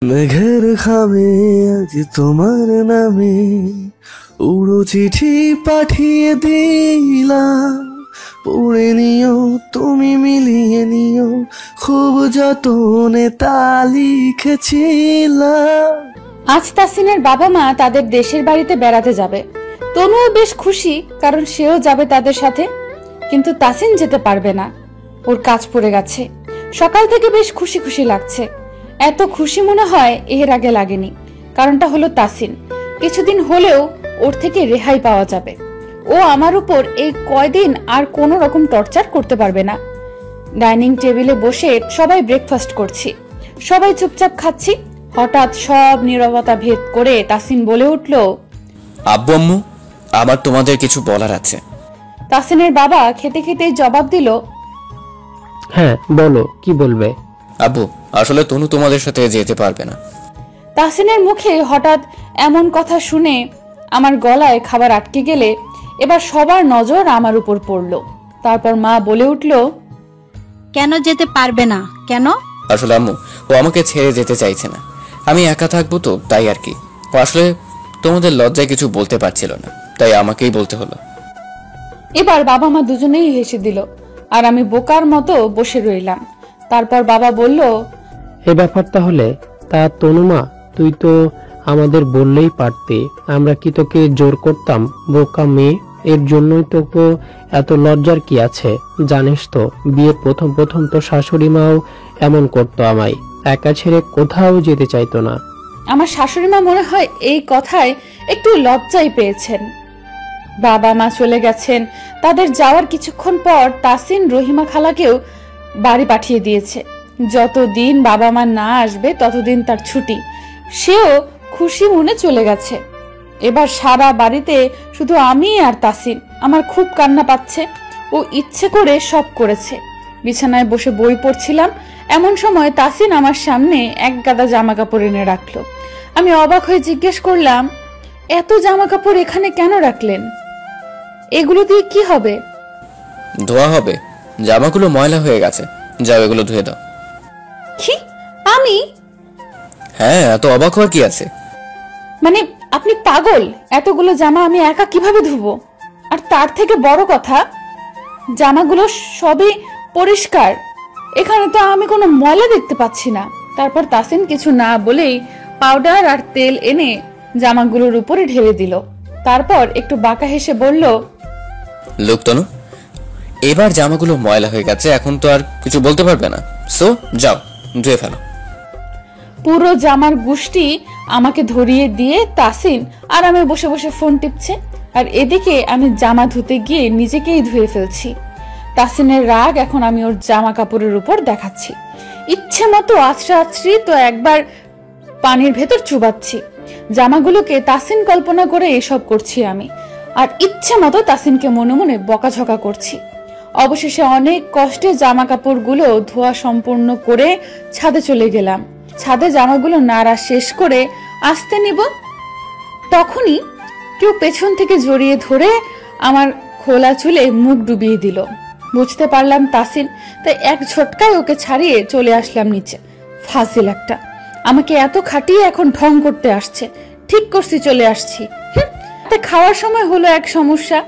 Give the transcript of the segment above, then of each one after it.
মেঘের খামে আজ তোমার নামে উড়ো চিঠি পাঠিয়ে দিলাম, পড়ে নিও তুমি মিলিয়ে নিও, খুব যতনে তা লিখেছিলাম। আজ তাসিনের বাবা মা তাদের দেশের বাড়িতে বেড়াতে যাবে। তনুও বেশ খুশি, কারণ সেও যাবে তাদের সাথে। কিন্তু তাসিন যেতে পারবে না, ওর কাজ পড়ে গেছে। সকাল থেকে বেশ খুশি খুশি লাগছে। এত খুশি মনে হয় এর আগে লাগেনি। কারণটা হলো তাসিন কিছুদিন হলেও ওর থেকে রেহাই পাওয়া যাবে। ও আমার উপর এই কয়দিন আর কোনো রকম টর্চার করতে পারবে না। ডাইনিং টেবিলে বসে সবাই ব্রেকফাস্ট করছি, সবাই চুপচাপ খাচ্ছি। হঠাৎ সব নীরবতা ভেদ করে তাসিন বলে উঠল, আব্বু আম্মু, আমার তোমাদের কিছু বলার আছে। তাসিনের বাবা খেতে খেতে জবাব দিল, হ্যাঁ বলো, কি বলবে? আব্বু, আসলে তনু তোমাদের সাথে যেতে পারবে না। তাসিনের মুখে হঠাৎ এমন কথা শুনে আমার গলায় খাবার আটকে গেলে এবার সবার নজর আমার উপর পড়ল। তারপর মা বলে উঠল, কেন যেতে পারবে না? কেন? আসলে আম্মু, ও আমাকে ছেড়ে যেতে চাইছে না। আমি একা থাকবো তো, তাই আর কি। ও আসলে তোমাদের লজ্জায় কিছু বলতে পারছিল না, তাই আমাকেই বলতে হলো। এবার বাবা মা দুজনেই হেসে দিল, আর আমি বোকার মতো বসে রইলাম। তারপর বাবা বলল, এ ব্যাপার তাহলে। তা তনুমা, তুই তো আমাদের বললেই পারতি, আমরা কি তোকে জোর করতাম? বোকা মেয়ে, এর জন্যই তোকে এত লজ্জার কি আছে? জানিস তো, বিয়ের প্রথম প্রথম তো শাশুড়ি মাও এমন করতো, আমায় একা ছেড়ে কোথাও যেতে চাইতো না। আমার শাশুড়ি মা মনে হয় এই কথায় একটু লজ্জাই পেয়েছেন। বাবা মা চলে গেছেন। তাদের যাওয়ার কিছুক্ষণ পর তাসিন রহিমা খালাকেও বাড়ি পাঠিয়ে দিয়েছে। যতদিন বাবা মা না আসবে ততদিন তার ছুটি। সেও খুশি মনে চলে গেছে। এবার সারা বাড়িতে শুধু আমি আর তাসিন। আমার খুব কান্না পাচ্ছে। ও ইচ্ছে করে সব করেছে। বিছানায় বসে বই পড়ছিলাম, এমন সময় তাসিন আমার সামনে এক গাদা জামা কাপড় এনে রাখলো। আমি অবাক হয়ে জিজ্ঞেস করলাম, এত জামা কাপড় এখানে কেন রাখলেন? এগুলো দিয়ে কি হবে? ধোয়া হবে, জামাগুলো ময়লা হয়ে গেছে, যাও এগুলো ধুয়ে দাও। কি? আমি? হ্যাঁ, এত অবাক হওয়ার কি আছে? মানে আপনি পাগল? এতগুলো জামা আমি একা কিভাবে ধুবো? আর তার থেকে বড় কথা, জামাগুলো সবই পরিষ্কার, এখানে তো আমি কোনো ময়লা দেখতে পাচ্ছি না। তারপর তাসিন কিছু না বলেই পাউডার আর তেল এনে জামাগুলোর উপরে ঢেলে দিল। তারপর একটু বাঁকা হেসে বলল, লোক তনু, এবার জামাগুলো ময়লা হয়ে গেছে, এখন তো আর কিছু বলতে পারবে না, সো যাও ধুয়ে ফেলো। পুরো জামার গুষ্টি আমাকে ধরিয়ে দিয়ে তাসিন আরামে বসে বসে ফোন টিপছে, আর এদিকে আমি জামা ধুতে গিয়ে নিজেকেই ধুয়ে ফেলছি। তাসিনের রাগ এখন আমি ওর জামা কাপড়ের উপর দেখাচ্ছি। ইচ্ছে মতো আছড়া আছড়ি তো একবার পানির ভেতর চুবাচ্ছি। জামাগুলোকে তাসিন কল্পনা করে এসব করছি আমি, আর ইচ্ছে মতো তাসিনকে মনে মনে বকাঝকা করছি। অবশেষে অনেক কষ্টে জামা কাপড়গুলো ধোয়া সম্পূর্ণ করে ছাদে চলে গেলাম। ছাদে জামাগুলো নাড়া শেষ করে আসতে নিব, তখনই কেউ পেছন থেকে জড়িয়ে ধরে আমার খোলা চুলে মুখ ডুবিয়ে দিল। বুঝতে পারলাম তাসিন, তাই এক ঝটকায় ওকে ছাড়িয়ে চলে আসলাম নিচে। ফাজিল একটা, আমাকে এত খাটিয়ে এখন ঢং করতে আসছে। ঠিক করছি, চলে আসছি। খাওয়ার সময় হলো এক সমস্যা।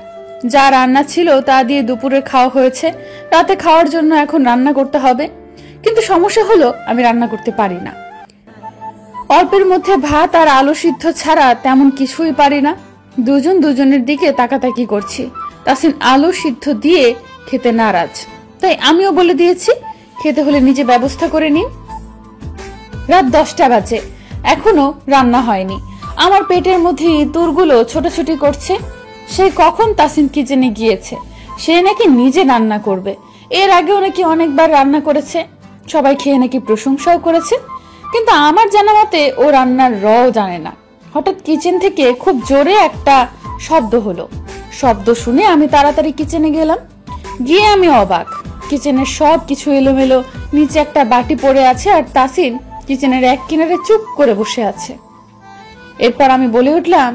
যা রান্না ছিল তা দিয়ে দুপুরে খাওয়া হয়েছে, রাতে খাওয়ার জন্য এখন রান্না করতে হবে। কিন্তু সমস্যা হলো আমি রান্না করতে পারি না। অল্পের মধ্যে ভাত আর আলু সিদ্ধ ছাড়া তেমন কিছুই পারি না। দুজন দুজনের দিকে তাকাতাকি করছি। তাসিন আলু সিদ্ধ দিয়ে খেতে নারাজ, তাই আমিও বলে দিয়েছি খেতে হলে নিজে ব্যবস্থা করে নিন। রাত 10টা বাজে, এখনো রান্না হয়নি। আমার পেটের মধ্যে ইঁদুরগুলো ছোটাছুটি করছে। সে কখন তাসিন কিচেনে গিয়েছে। সে নাকি নিজে রান্না করবে। এর আগেও নাকি অনেকবার রান্না করেছে, সবাই খেয়ে নাকি প্রশংসাও করেছে। কিন্তু আমার জানা মতে ও রান্নার রও জানে না। হঠাৎ কিচেন থেকে খুব জোরে একটা শব্দ হলো। শব্দ শুনে আমি তাড়াতাড়ি কিচেনে গেলাম। গিয়ে আমি অবাক, কিচেনের সব কিছু এলোমেলো। নিচে একটা বাটি পড়ে আছে, আর তাসিন কিচেনের এক কিনারে চুপ করে বসে আছে। এরপর আমি বলে উঠলাম,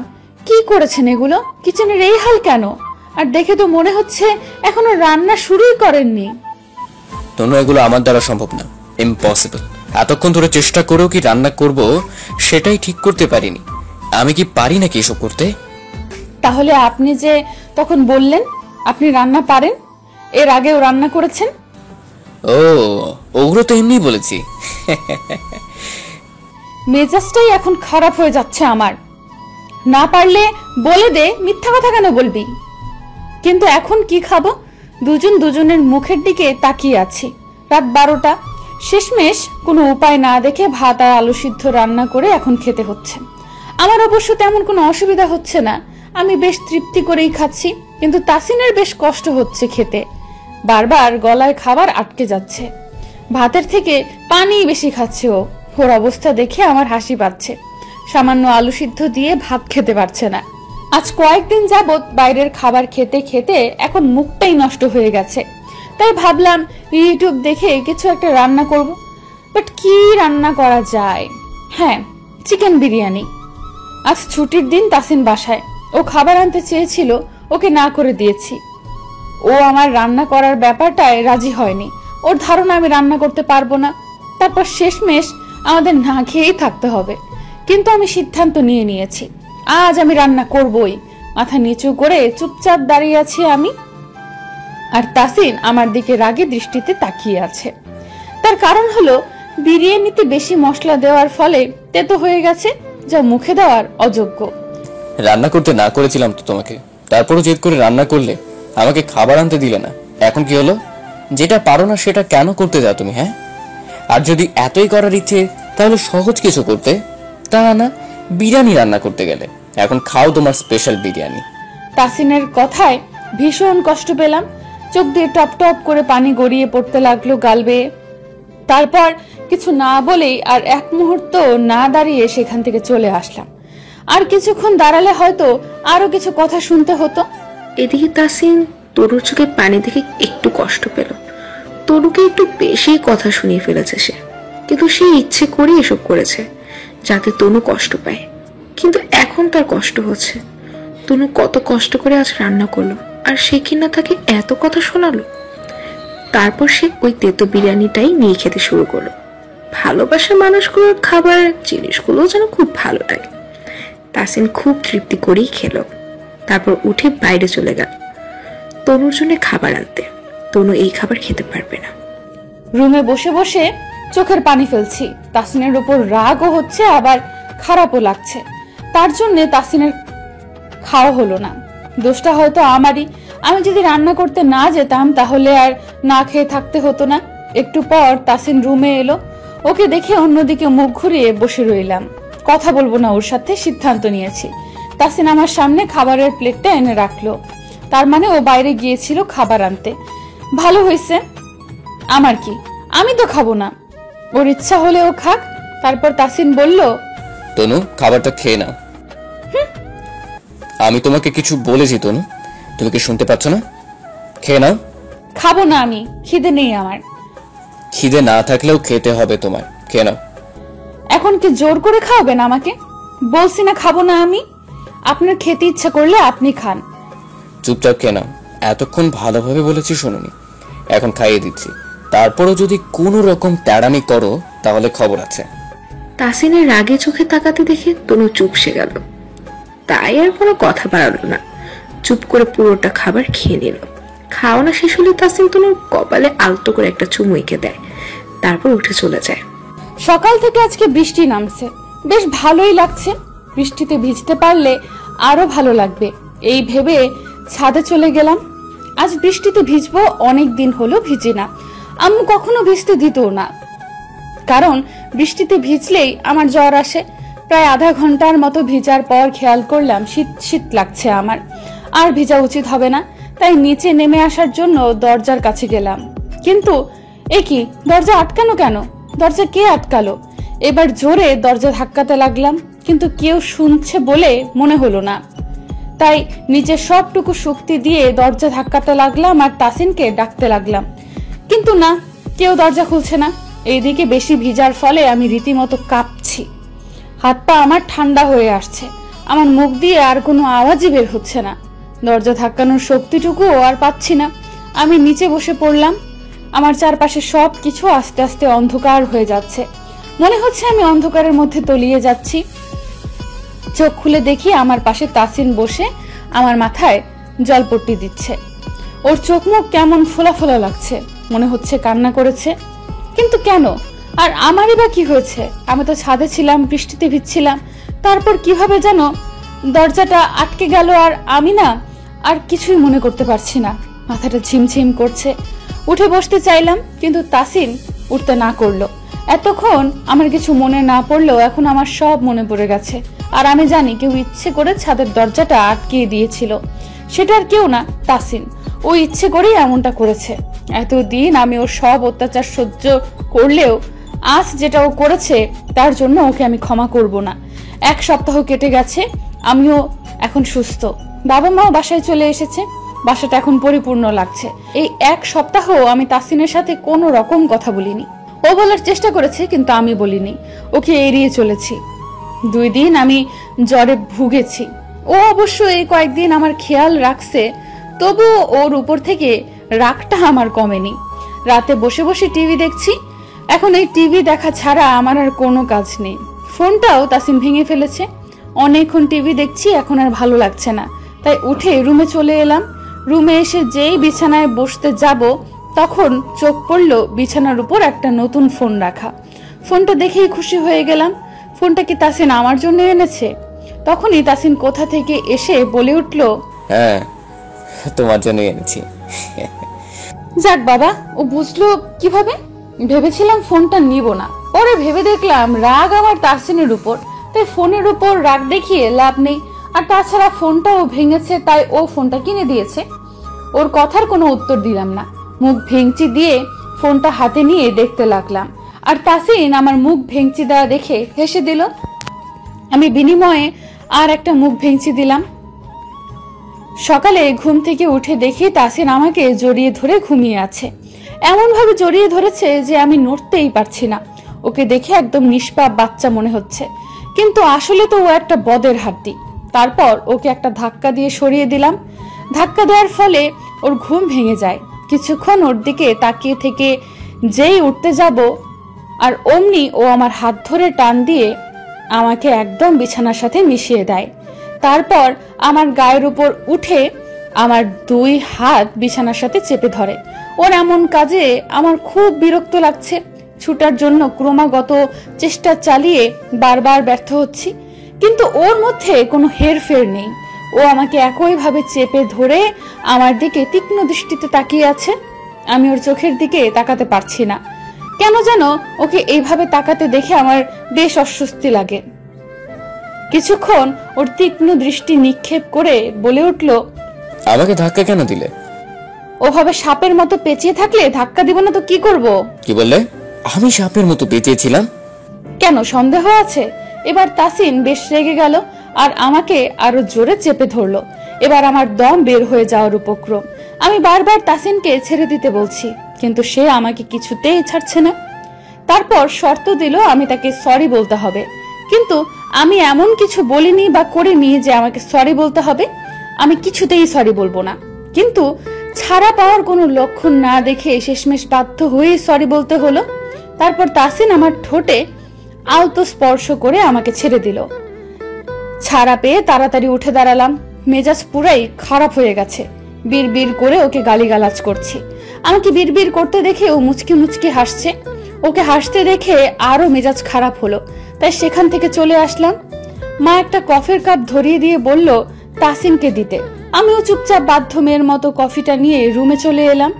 কি করেছেন এগুলো? কিচেনের এই হাল কেন? আর দেখে তো মনে হচ্ছে এখনো রান্না শুরুই করেননি। তনু, এগুলো আমার দ্বারা সম্ভব না, ইম্পসিবল। এতক্ষণ ধরে চেষ্টা করেও কি রান্না করব সেটাই ঠিক করতে পারিনি। আমি কি পারি নাকি এসব করতে? তাহলে আপনি যে তখন বললেন আপনি রান্না পারেন, এর আগেও রান্না করেছেন। ও, ওগুলো তো এমনি বলেছি। মেজাজটাই এখন খারাপ হয়ে যাচ্ছে আমার। না পারলে বলে দে, মিথ্যা কথা কেন বলবি? কিন্তু এখন কি খাবো? দুজন দুজনের মুখের দিকে তাকিয়ে আছি। রাত 12টা। শেষমেশ কোনো উপায় না দেখে ভাত আর আলু সিদ্ধ রান্না করে এখন খেতে হচ্ছে। আমার অবশ্য তেমন কোনো অসুবিধা হচ্ছে না, আমি বেশ তৃপ্তি করেই খাচ্ছি। কিন্তু তাসিনের বেশ কষ্ট হচ্ছে খেতে, বারবার গলায় খাবার আটকে যাচ্ছে। ভাতের থেকে পানি বেশি খাচ্ছে ও। ওর অবস্থা দেখে আমার হাসি পাচ্ছে। সামান্য আলু সিদ্ধ দিয়ে ভাত খেতে পারছে না। আজ কয়েকদিন যাবত বাইরের খাবার খেতে খেতে এখন মুখটাই নষ্ট হয়ে গেছে। তাই ভাবলাম ইউটিউব দেখে কিছু একটা রান্না করব। বাট কি রান্না করা যায়? হ্যাঁ, চিকেন বিরিয়ানি। আজ ছুটির দিন তাসিন বাসায়, ও খাবার আনতে চেয়েছিল, ওকে না করে দিয়েছি। ও আমার রান্না করার ব্যাপারটায় রাজি হয়নি। ওর ধারণা আমি রান্না করতে পারবো না। তারপর শেষমেশ আমাদের না খেয়েই থাকতে হবে। কিন্তু আমি সিদ্ধান্ত নিয়ে নিয়েছি, আজ আমি রান্না করবই। মাথা নিচু করে চুপচাপ দাঁড়িয়ে আছি আমি, আর তাসিন আমার দিকে রাগে দৃষ্টিতে তাকিয়ে আছে। তার কারণ হলো বিরিয়ানিতে বেশি মশলা দেওয়ার ফলে তেতো হয়ে গেছে, যা মুখে দেওয়ার অযোগ্য। রান্না করতে না করেছিলাম তো তোমাকে, তারপরও জেদ করে রান্না করলে, আমাকে খাবার আনতে দিলে না। এখন কি হলো? যেটা পারো না সেটা কেন করতে যাও তুমি? হ্যাঁ, আর যদি এতই করার ইচ্ছে তাহলে সহজ কিছু করতে, তা না বিরিয়ানি রান্না করতে গেলে। এখন খাও তোমার স্পেশাল বিরিয়ানি। তাসিনের কথায় ভীষণ কষ্ট পেলাম। চোখ দিয়ে টপ টপ করে পানি গড়িয়ে পড়তে লাগলো গাল বেয়ে। তারপর কিছু না বলেই আর এক মুহূর্ত না দাঁড়িয়ে সেখান থেকে চলে আসলাম। আর কিছুক্ষণ দাঁড়ালে হয়তো আরো কিছু কথা শুনতে হতো। এদিকে তাসিন তরুর চোখে পানি দেখে একটু কষ্ট পেল। তরুকে একটু বেশি কথা শুনিয়ে ফেলেছে সে, কিন্তু সে ইচ্ছে করে এসব করেছে যাতে তনু কষ্ট পায়। কিন্তু এখন তার কষ্ট হচ্ছে। তনু কত কষ্ট করে আজ রান্না করলো, আর সে কিনা তাকে এত কথা শোনালো। তারপর সে ওই তেতো বিরিয়ানিটাই নিয়ে খেতে শুরু করলো। ভালোবাসার মানুষগুলোর খাবার জিনিসগুলো যেন খুব ভালো লাগে। তাসিন খুব তৃপ্তি করেই খেলো। তারপর উঠে বাইরে চলে গেল তনুর জন্য খাবার আনতে। তনু এই খাবার খেতে পারবে না। রুমে বসে বসে চোখের পানি ফেলছি। তাসিনের উপর রাগও হচ্ছে, আবার খারাপও লাগছে। তার জন্য তাসিনের খাওয়া হলো না। দোষটা হয়তো আমারই। আমি যদি রান্না করতে না যেতাম তাহলে আর না খেয়ে থাকতে হতো না। একটু পর তাসিন রুমে এলো। ওকে দেখে অন্যদিকে মুখ ঘুরিয়ে বসে রইলাম। কথা বলবো না ওর সাথে, সিদ্ধান্ত নিয়েছি। তাসিন আমার সামনে খাবারের প্লেটটা এনে রাখলো। তার মানে ও বাইরে গিয়েছিল খাবার আনতে। ভালো হয়েছে। আমার কি, আমি তো খাবো না। ওর ইচ্ছা হলে ও খাক। তারপর তাসিন বলল, তনু, খাবারটা খেয়ে নাও। আমি তোমাকে কিছু বলেছি তনু, তুমি কি শুনতে পাচ্ছ না? খেয়ে নাও। খাবো না আমি, খিদে নেই আমার। খিদে না থাকলেও খেতে হবে তোমার, খেয়ে নাও। এখন কি জোর করে খাওয়াবেন আমাকে? বলছি না খাবো না আমি। আপনার খেতে ইচ্ছা করলে আপনি খান। চুপচাপ খেয়ে নাও। এতক্ষণ ভালোভাবে বলেছি শোনোনি, এখন খাইয়ে দিচ্ছি। তারপরও যদি কোনো রকম তেড়ামি করো তাহলে খবর আছে। তাসিনের রাগে চোখে তাকাতে দেখে তনু চুপসে গেল। তাই আর কোনো কথা বাড়ালো না, চুপ করে পুরোটা খাবার খেয়ে নিল। খাওয়ানো শেষ হলে তাসিন তনুর কপালে আলতো করে একটা চুমু এঁকে দেয়। তারপর উঠে চলে যায়। সকাল থেকে আজকে বৃষ্টি নামছে, বেশ ভালোই লাগছে। বৃষ্টিতে ভিজতে পারলে আরো ভালো লাগবে এই ভেবে ছাদে চলে গেলাম। আজ বৃষ্টিতে ভিজবো, অনেক দিন হলো ভিজি না। আম্মু কখনো ভিজতে দিত না, কারণ বৃষ্টিতে ভিজলেই আমার জ্বর আসে। প্রায় আধা ঘন্টার মতো ভিজার পর খেয়াল করলাম শীত শীত লাগছে আমার, আর ভিজা উচিত হবে না। তাই নিচে নেমে আসার জন্য দরজার কাছে গেলাম। কিন্তু এ কি, দরজা আটকানো কেন? দরজা কে আটকালো? এবার জোরে দরজা ধাক্কাতে লাগলাম, কিন্তু কেউ শুনছে বলে মনে হলো না। তাই নিজের সবটুকু শক্তি দিয়ে দরজা ধাক্কাতে লাগলাম আর তাসিনকে ডাকতে লাগলাম। কিন্তু না, কেউ দরজা খুলছে না। এইদিকে বেশি ভিজার ফলে আমি রীতিমতো কাঁপছি। হাত পা আমার ঠান্ডা হয়ে আসছে। আমার মুখ দিয়ে আর কোনো আওয়াজই বের হচ্ছে না। দরজা ধাক্কানোর শক্তিটুকুও আর পাচ্ছি না। আমি নিচে বসে পড়লাম। আমার চারপাশে সব কিছু আস্তে আস্তে অন্ধকার হয়ে যাচ্ছে। মনে হচ্ছে আমি অন্ধকারের মধ্যে তলিয়ে যাচ্ছি। চোখ খুলে দেখি আমার পাশে তাসিন বসে আমার মাথায় জলপট্টি দিচ্ছে। ওর চোখ মুখ কেমন ফোলা ফোলা লাগছে, মনে হচ্ছে কান্না করেছে। কিন্তু কেন? আর আমারই বা কি হয়েছে? আমি তো ছাদে ছিলাম, বৃষ্টিতে ভিজছিলাম। তারপর কিভাবে যেন দরজাটা আটকে গেল, আর আমি না আর কিছুই মনে করতে পারছি না। মাথাটা ঝিমঝিম করছে। উঠে বসতে চাইলাম, কিন্তু তাসিন উঠতে না করলো। এতক্ষণ আমার কিছু মনে না পড়লেও এখন আমার সব মনে পড়ে গেছে। আর আমি জানি কেউ ইচ্ছে করে ছাদের দরজাটা আটকিয়ে দিয়েছিল। সেটা আর কেউ না, তাসিন। ও ইচ্ছে করেই এমনটা করেছে। এতদিন আমি ওর সব অত্যাচার সহ্য করলেও আজ যেটা ও করেছে তার জন্য ওকে আমি ক্ষমা করব না। 1 সপ্তাহ কেটে গেছে, আমিও এখন সুস্থ। বাবা মাও বাসায় চলে এসেছে। বাসাটা এখন পরিপূর্ণ লাগছে। এই 1 সপ্তাহ আমি তাসিনের সাথে কোনো রকম কথা বলিনি। ও বলার চেষ্টা করেছে, কিন্তু আমি বলিনি। ওকে এড়িয়ে চলেছি। 2 দিন আমি জ্বরে ভুগেছি। ও অবশ্য এই কয়েকদিন আমার খেয়াল রাখছে, তবুও ওর উপর থেকে রাগটা আমার কমেনি। রাতে বসে বসে টিভি দেখছি। এখন এই টিভি দেখা ছাড়া আমার আর কোনো কাজ নেই। ফোনটাও তাসিন ভেঙে ফেলেছে। অনেকক্ষণ টিভি দেখছি, এখন আর ভালো লাগছে না। তাই উঠে রুমে চলে এলাম। রুমে এসে যেই বিছানায় বসতে যাব, তখন চোখ পড়ল বিছানার উপর একটা নতুন ফোন রাখা। ফোনটা দেখেই খুশি হয়ে গেলাম। ফোনটা কি তাসিন আমার জন্য এনেছে? তখনই তাসিন কোথা থেকে এসে বলে উঠল, হ্যাঁ, তোমার জন্য এনেছি। যাক বাবা, ও বুঝলো কিভাবে? ভেবেছিলাম ফোনটা নিব না, পরে ভেবে দেখলাম রাগ আমার তাসিনের উপর, তাই ফোনের উপর রাগ দেখিয়ে লাভ নেই। আর তাছাড়া ফোনটাও ভেঙেছে, তাই ও ফোনটা কিনে দিয়েছে। ওর কথার কোনো উত্তর দিলাম না। মুখ ভেঙচি দিয়ে ফোনটা হাতে নিয়ে দেখতে লাগলাম। আর তাসিন আমার মুখ ভেঙচি দেওয়া দেখে হেসে দিল। আমি বিনিময়ে আর একটা মুখ ভেঙচি দিলাম। সকালে ঘুম থেকে উঠে দেখি তাসিন আমাকে জড়িয়ে ধরে ঘুমিয়ে আছে। এমন ভাবে জড়িয়ে ধরেছে যে আমি নড়তেই পারছি না। ওকে দেখে একদম নিষ্পাপ বাচ্চা মনে হচ্ছে, কিন্তু আসলে তো ও একটা বদের হাড্ডি। তারপর ওকে একটা ধাক্কা দিয়ে সরিয়ে দিলাম। ধাক্কা দেওয়ার ফলে ওর ঘুম ভেঙে যায়। কিছুক্ষণ ওর দিকে তাকিয়ে থেকে যেই উঠতে যাব, আর অমনি ও আমার হাত ধরে টান দিয়ে আমাকে একদম বিছানার সাথে মিশিয়ে দেয়। তারপর আমার গায়ের উপর উঠে আমার 2 হাত বিছানার সাথে চেপে ধরে। ওর এমন কাজে আমার খুব বিরক্ত লাগছে। ছুটার জন্য ক্রমাগত চেষ্টা চালিয়ে বারবার ব্যর্থ হচ্ছি, কিন্তু ওর মধ্যে কোনো হেরফের নেই। ও আমাকে একইভাবে চেপে ধরে আমার দিকে তীক্ষ্ণ দৃষ্টিতে তাকিয়ে আছে। আমি ওর চোখের দিকে তাকাতে পারছি না। কেন যেন ওকে এইভাবে তাকাতে দেখে আমার বেশ অস্বস্তি লাগে। কিছুক্ষণ ওর তীক্ষ্ণ দৃষ্টি নিক্ষেপ করে বলে উঠল, আমাকে ধাক্কা কেন দিলে? ওভাবে সাপের মতো পেঁচিয়ে থাকলে ধাক্কা দিব না তো কি করব? কি বললে? আমি সাপের মতো পেঁচিয়েছিলাম? কেন সন্দেহ আছে? এবার তাসিন বেশ রেগে গেল আর আমাকে আরো জোরে চেপে ধরলো। এবার আমার দম বের হয়ে যাওয়ার উপক্রম। আমি বারবার তাসিনকে ছেড়ে দিতে বলছি, কিন্তু সে আমাকে কিছুতেই ছাড়ছে না। তারপর শর্ত দিল আমি তাকে সরি বলতে হবে, কিন্তু আমি এমন কিছু বলিনি বা করিনি যে আমাকে সরি বলতে হবে। আমি কিছুতেই সরি বলবো না। কিন্তু ছাড়া পাওয়ার কোনো লক্ষণ না দেখে শেষমেশ বাধ্য হয়ে সরি বলতে হলো। তারপর তাসিন আমার ঠোঁটে আলতো স্পর্শ করে আমাকে ছেড়ে দিল। ছাড়া পেয়ে তাড়াতাড়ি উঠে দাঁড়ালাম। মেজাজ পুরাই খারাপ হয়ে গেছে। বিড়বিড় করে ওকে গালিগালাজ করছি। আমাকে বিড়বিড় করতে দেখে ও মুচকি মুচকি হাসছে। ওকে হাসতে দেখে আরো মেজাজ খারাপ হলো, তাই সেখান থেকে চলে আসলাম। মা একটা কফির কাপ ধরিয়ে দিয়ে বলল তাসিনকে দিতে। আমিও চুপচাপ বাধ্য মেয়ের মতো কফিটা নিয়ে রুমে চলে এলাম।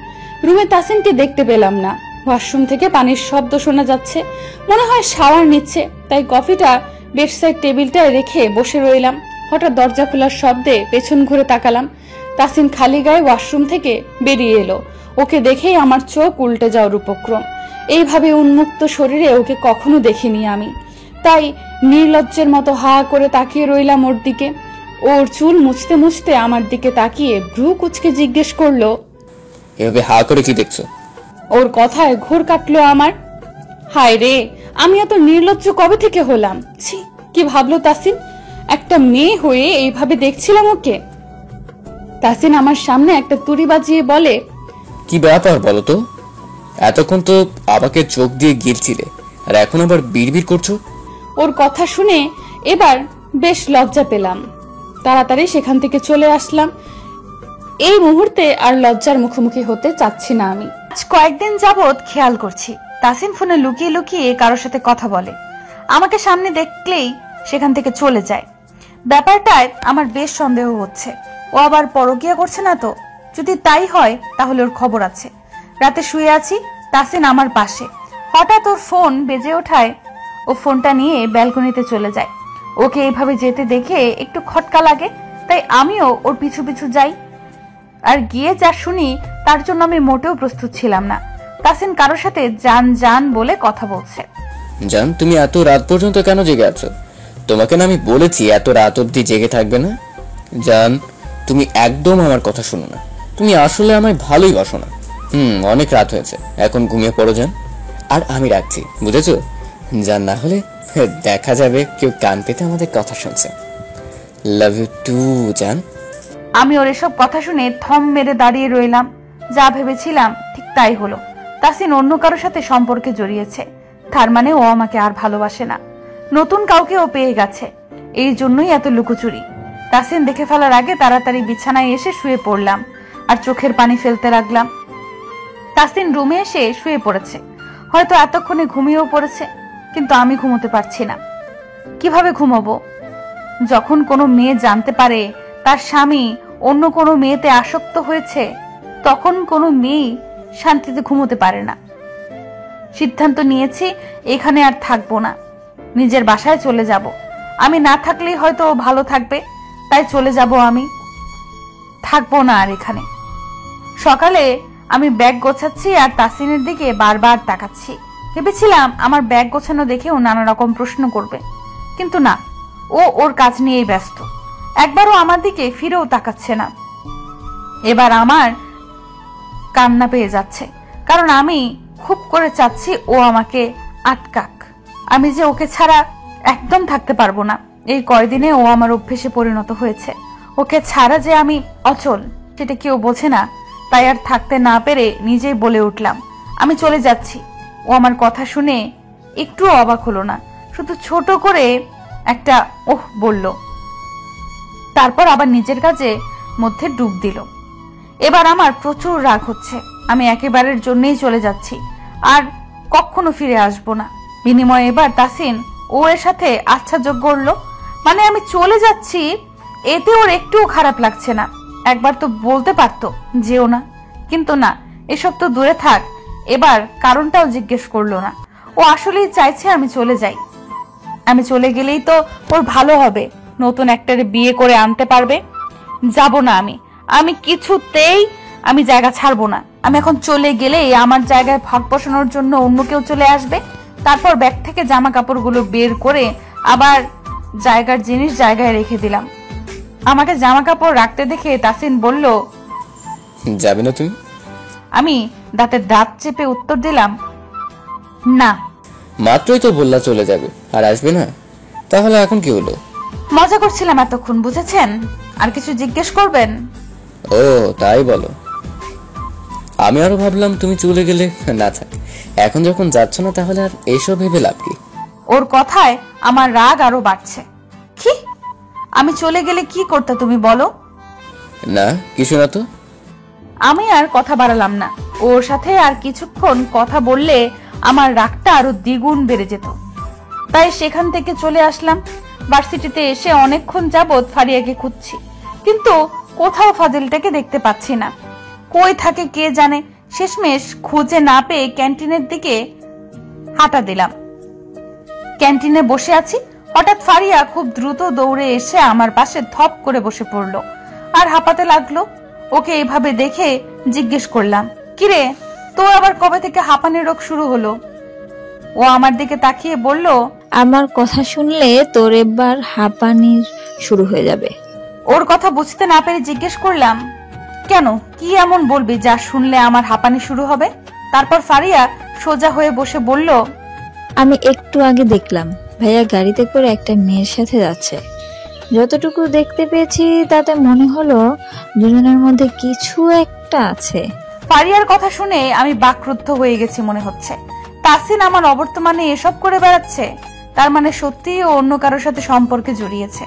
রুমে তাসিনকে দেখতে পেলাম না। ওয়াশরুম থেকে পানির শব্দ শোনা যাচ্ছে, মনে হয় শাওয়ার নিচ্ছে। তাই কফিটা বেডসাইড টেবিলটায় রেখে বসে রইলাম। হঠাৎ দরজা খোলার শব্দে পেছন ঘুরে তাকালাম। তাসিন খালি গায়ে ওয়াশরুম থেকে বেরিয়ে এলো। ওকে দেখেই আমার চোখ উল্টে যাওয়ার উপক্রম। এইভাবে উন্মুক্ত শরীরে ওকে কখনো দেখিনি আমি, তাই নির্লজ্জের মতো হা করে তাকিয়ে রইলাম ওর দিকে। ওর চুল মুছতে মুছতে আমার দিকে তাকিয়ে ভ্রু কুচকে জিজ্ঞেস করলো, এভাবে হা করে কি দেখছো? ওর কথায় ঘোর কাটলো আমার। হায় রে, আমি এত নির্লজ্জ কবে থেকে হলাম? ছি, কি ভাবলো তাসিন? একটা মেয়ে হয়ে এইভাবে দেখছিলাম ওকে। তাসিন আমার সামনে একটা তুড়ি বাজিয়ে বলে, কি ব্যাপার বলো তো? এতক্ষণ তো আমাকে চোখ দিয়ে গিলছিলে, আর এখন আবার বিড়বিড় করছো? ওর কথা শুনে এবার বেশ লজ্জা পেলাম। তাড়াতাড়ি সেখান থেকে চলে আসলাম। এই মুহূর্তে আর লজ্জার মুখোমুখি হতে চাচ্ছি না আমি। আজ কয়েকদিন যাবৎ খেয়াল করছি তাসিন ফোনে লুকিয়ে লুকিয়ে কারোর সাথে কথা বলে। আমাকে সামনে দেখলেই সেখান থেকে চলে যায়। ব্যাপারটায় আমার বেশ সন্দেহ হচ্ছে। ও আবার পরকীয়া করছে না তো? যদি তাই হয় তাহলে ওর খবর আছে। রাতে শুয়ে আছি, তাসিন আমার পাশে। হঠাৎ ওর ফোন বেজে ওঠায় ও ফোনটা নিয়ে ব্যালকনিতে চলে যায়। ওকে এইভাবে যেতে দেখে একটু খটকা লাগে, তাই আমিও ওর পিছু পিছু যাই। আর গিয়ে যা শুনি তার জন্য আমি মোটেও প্রস্তুত ছিলাম না। তাসিন কারোর সাথে জান জান বলে কথা বলছে। জান, তুমি এত রাত পর্যন্ত কেন জেগে আছো? তোমাকে না আমি বলেছি এত রাত অবধি জেগে থাকবে না। জান, তুমি একদম আমার কথা শোনো না। তুমি আসলে আমায় ভালোই বাসো না। অনেক রাত হয়েছে, এখন ঘুমিয়ে পড়ো জান। আর আমি রাখছি, বুঝেছো জান? না হলে দেখা যাবে কেউ কান পেতে আমাদের কথা শুনছে। লাভ ইউ টু জান। আমি ওর এসব কথা শুনে থম মেরে দাঁড়িয়ে রইলাম। যা ভেবেছিলাম ঠিক তাই হলো। তাসিন অন্য কারোর সাথে সম্পর্কে জড়িয়েছে, তার মানে ও আমাকে আর ভালোবাসে না। নতুন কাউকে ও পেয়ে গেছে, এই জন্যই এত লুকোচুরি। তাসিন দেখে ফেলার আগে তাড়াতাড়ি বিছানায় এসে শুয়ে পড়লাম আর চোখের পানি ফেলতে লাগলাম। তাসিন রুমে এসে শুয়ে পড়েছে, হয়তো এতক্ষণে ঘুমিয়েও পড়েছে, কিন্তু আমি ঘুমোতে পারছি না। কিভাবে ঘুমাবো? যখন কোনো মেয়ে জানতে পারে তার স্বামী অন্য কোনো মেয়েতে আসক্ত হয়েছে, তখন কোনো মেয়ে শান্তিতে ঘুমোতে পারে না। সিদ্ধান্ত নিয়েছি এখানে আর থাকবো না, নিজের বাসায় চলে যাব। আমি না থাকলেই হয়তো ও ভালো থাকবে, তাই চলে যাব। আমি থাকবো না আর এখানে। সকালে আমি ব্যাগ গোছাচ্ছি আর তাসিনের দিকে বারবার তাকাচ্ছি। ভেবেছিলাম আমার ব্যাগ গোছানো দেখেও নানা রকম প্রশ্ন করবে, কিন্তু না, ও ওর কাজ নিয়েই ব্যস্ত। একবারও আমার দিকে ফিরেও তাকাচ্ছে না। এবার আমার কান্না পেয়ে যাচ্ছে, কারণ আমি খুব করে চাচ্ছি ও আমাকে আটকাক। আমি যে ওকে ছাড়া একদম থাকতে পারবো না। এই কয়দিনে ও আমার অভ্যেসে পরিণত হয়েছে। ওকে ছাড়া যে আমি অচল, সেটা কেউ বোঝে না। তাই আর থাকতে না পেরে নিজেই বলে উঠলাম, আমি চলে যাচ্ছি। ও আমার কথা শুনে একটু অবাক হলো না, শুধু ছোট করে একটা ওহ বলল, তারপর আবার নিজের কাজে মধ্যে ডুব দিল। এবার আমার প্রচুর রাগ হচ্ছে। আমি একেবারের জন্যই চলে যাচ্ছি, আর কখনো ফিরে আসবো না। বিনিময়ে এবার তাসিন ও এর সাথে আচ্ছা যোগ করলো, মানে আমি চলে যাচ্ছি, এতে ওর একটুও খারাপ লাগছে না। একবার তো বলতে পারতো যেও না, কিন্তু না, এসব তো দূরে থাক, এবার কারণটাও জিজ্ঞেস করলো না। ও আসলেই চাইছে আমি চলে যাই। আমি চলে গেলেই তো ওর ভালো হবে, নতুন একটারে বিয়ে করে আনতে পারবে। যাব না আমি কিছুতেই আমি জায়গা ছাড়বো না। আমি এখন চলে গেলেই আমার জায়গায় ভাগ বসানোর জন্য অন্য কেউ চলে আসবে। তারপর ব্যাগ থেকে জামা কাপড়গুলো বের করে আবার জায়গার জিনিস জায়গায় রেখে দিলাম। আমাকে জামা কাপড় রাখতে দেখে তাসিন বলল, যাবে না তুমি? আমি দাঁতের দাঁত চেপে উত্তর দিলাম, না। মাত্রই তো বললা চলে যাবে, আর আসবে না, তাহলে এখন কি হলো? মজা করছিলাম এতক্ষণ, বুঝেছেন? আর কিছু জিজ্ঞেস করবেন? ও তাই বলো। আমি আরো ভাবলাম তুমি চলে গেলে। না থাক, এখন যখন যাচ্ছ না তাহলে আর এইসব ভেবে লাভ কি? ওর কথায় আমার রাগ আরো বাড়ছে। কি? আমি চলে গেলে কি করতে তুমি বলো? না কিছু না তো। আমি আর কথা বাড়ালাম না। ওর সাথে আর কিছুক্ষণ কথা বললে আমার রাগটা আরো দ্বিগুণ বেড়ে যেত। তাই সেখান থেকে চলে আসলাম। ভার্সিটিতে এসে অনেকক্ষণ যাবৎ ফারিয়াকে খুঁজছি, কিন্তু কোথাও ফাজিলটাকে দেখতে পাচ্ছি না। কই থাকে কে জানে। শেষমেশ খুঁজে না পেয়ে ক্যান্টিনের দিকে হাঁটা দিলাম। ক্যান্টিনে বসে আছি, হঠাৎ ফারিয়া খুব দ্রুত দৌড়ে এসে আমার পাশে ধপ করে বসে পড়লো আর হাঁপাতে লাগলো। ওকে এইভাবে দেখে জিজ্ঞেস করলাম, কিরে, তোর আবার কবে থেকে হাঁপানির রোগ শুরু হলো? ও আমার দিকে তাকিয়ে বলল, আমার কথা শুনলে তোর এবার হাঁপানি শুরু হয়ে যাবে। ওর কথা বুঝতে না পেরে জিজ্ঞেস করলাম, কেন, কি এমন বলবি যা শুনলে আমার হাঁপানি শুরু হবে? তারপর ফারিয়া সোজা হয়ে বসে বলল, আমি একটু আগে দেখলাম ভাইয়া গাড়িতে করে একটা মেয়ের সাথে যাচ্ছে। যতটুকু দেখতে পেয়েছি তাতে মনে হলো দুজনের মধ্যে কিছু একটা আছে। ফারিয়ার কথা শুনে আমি বাকরুদ্ধ হয়ে গেছি মনে হচ্ছে। তাসিন আমার অবর্তমানে এসব করে বেড়াচ্ছে, তার মানে সত্যিই ও অন্য কারোর সাথে সম্পর্কে জড়িয়েছে,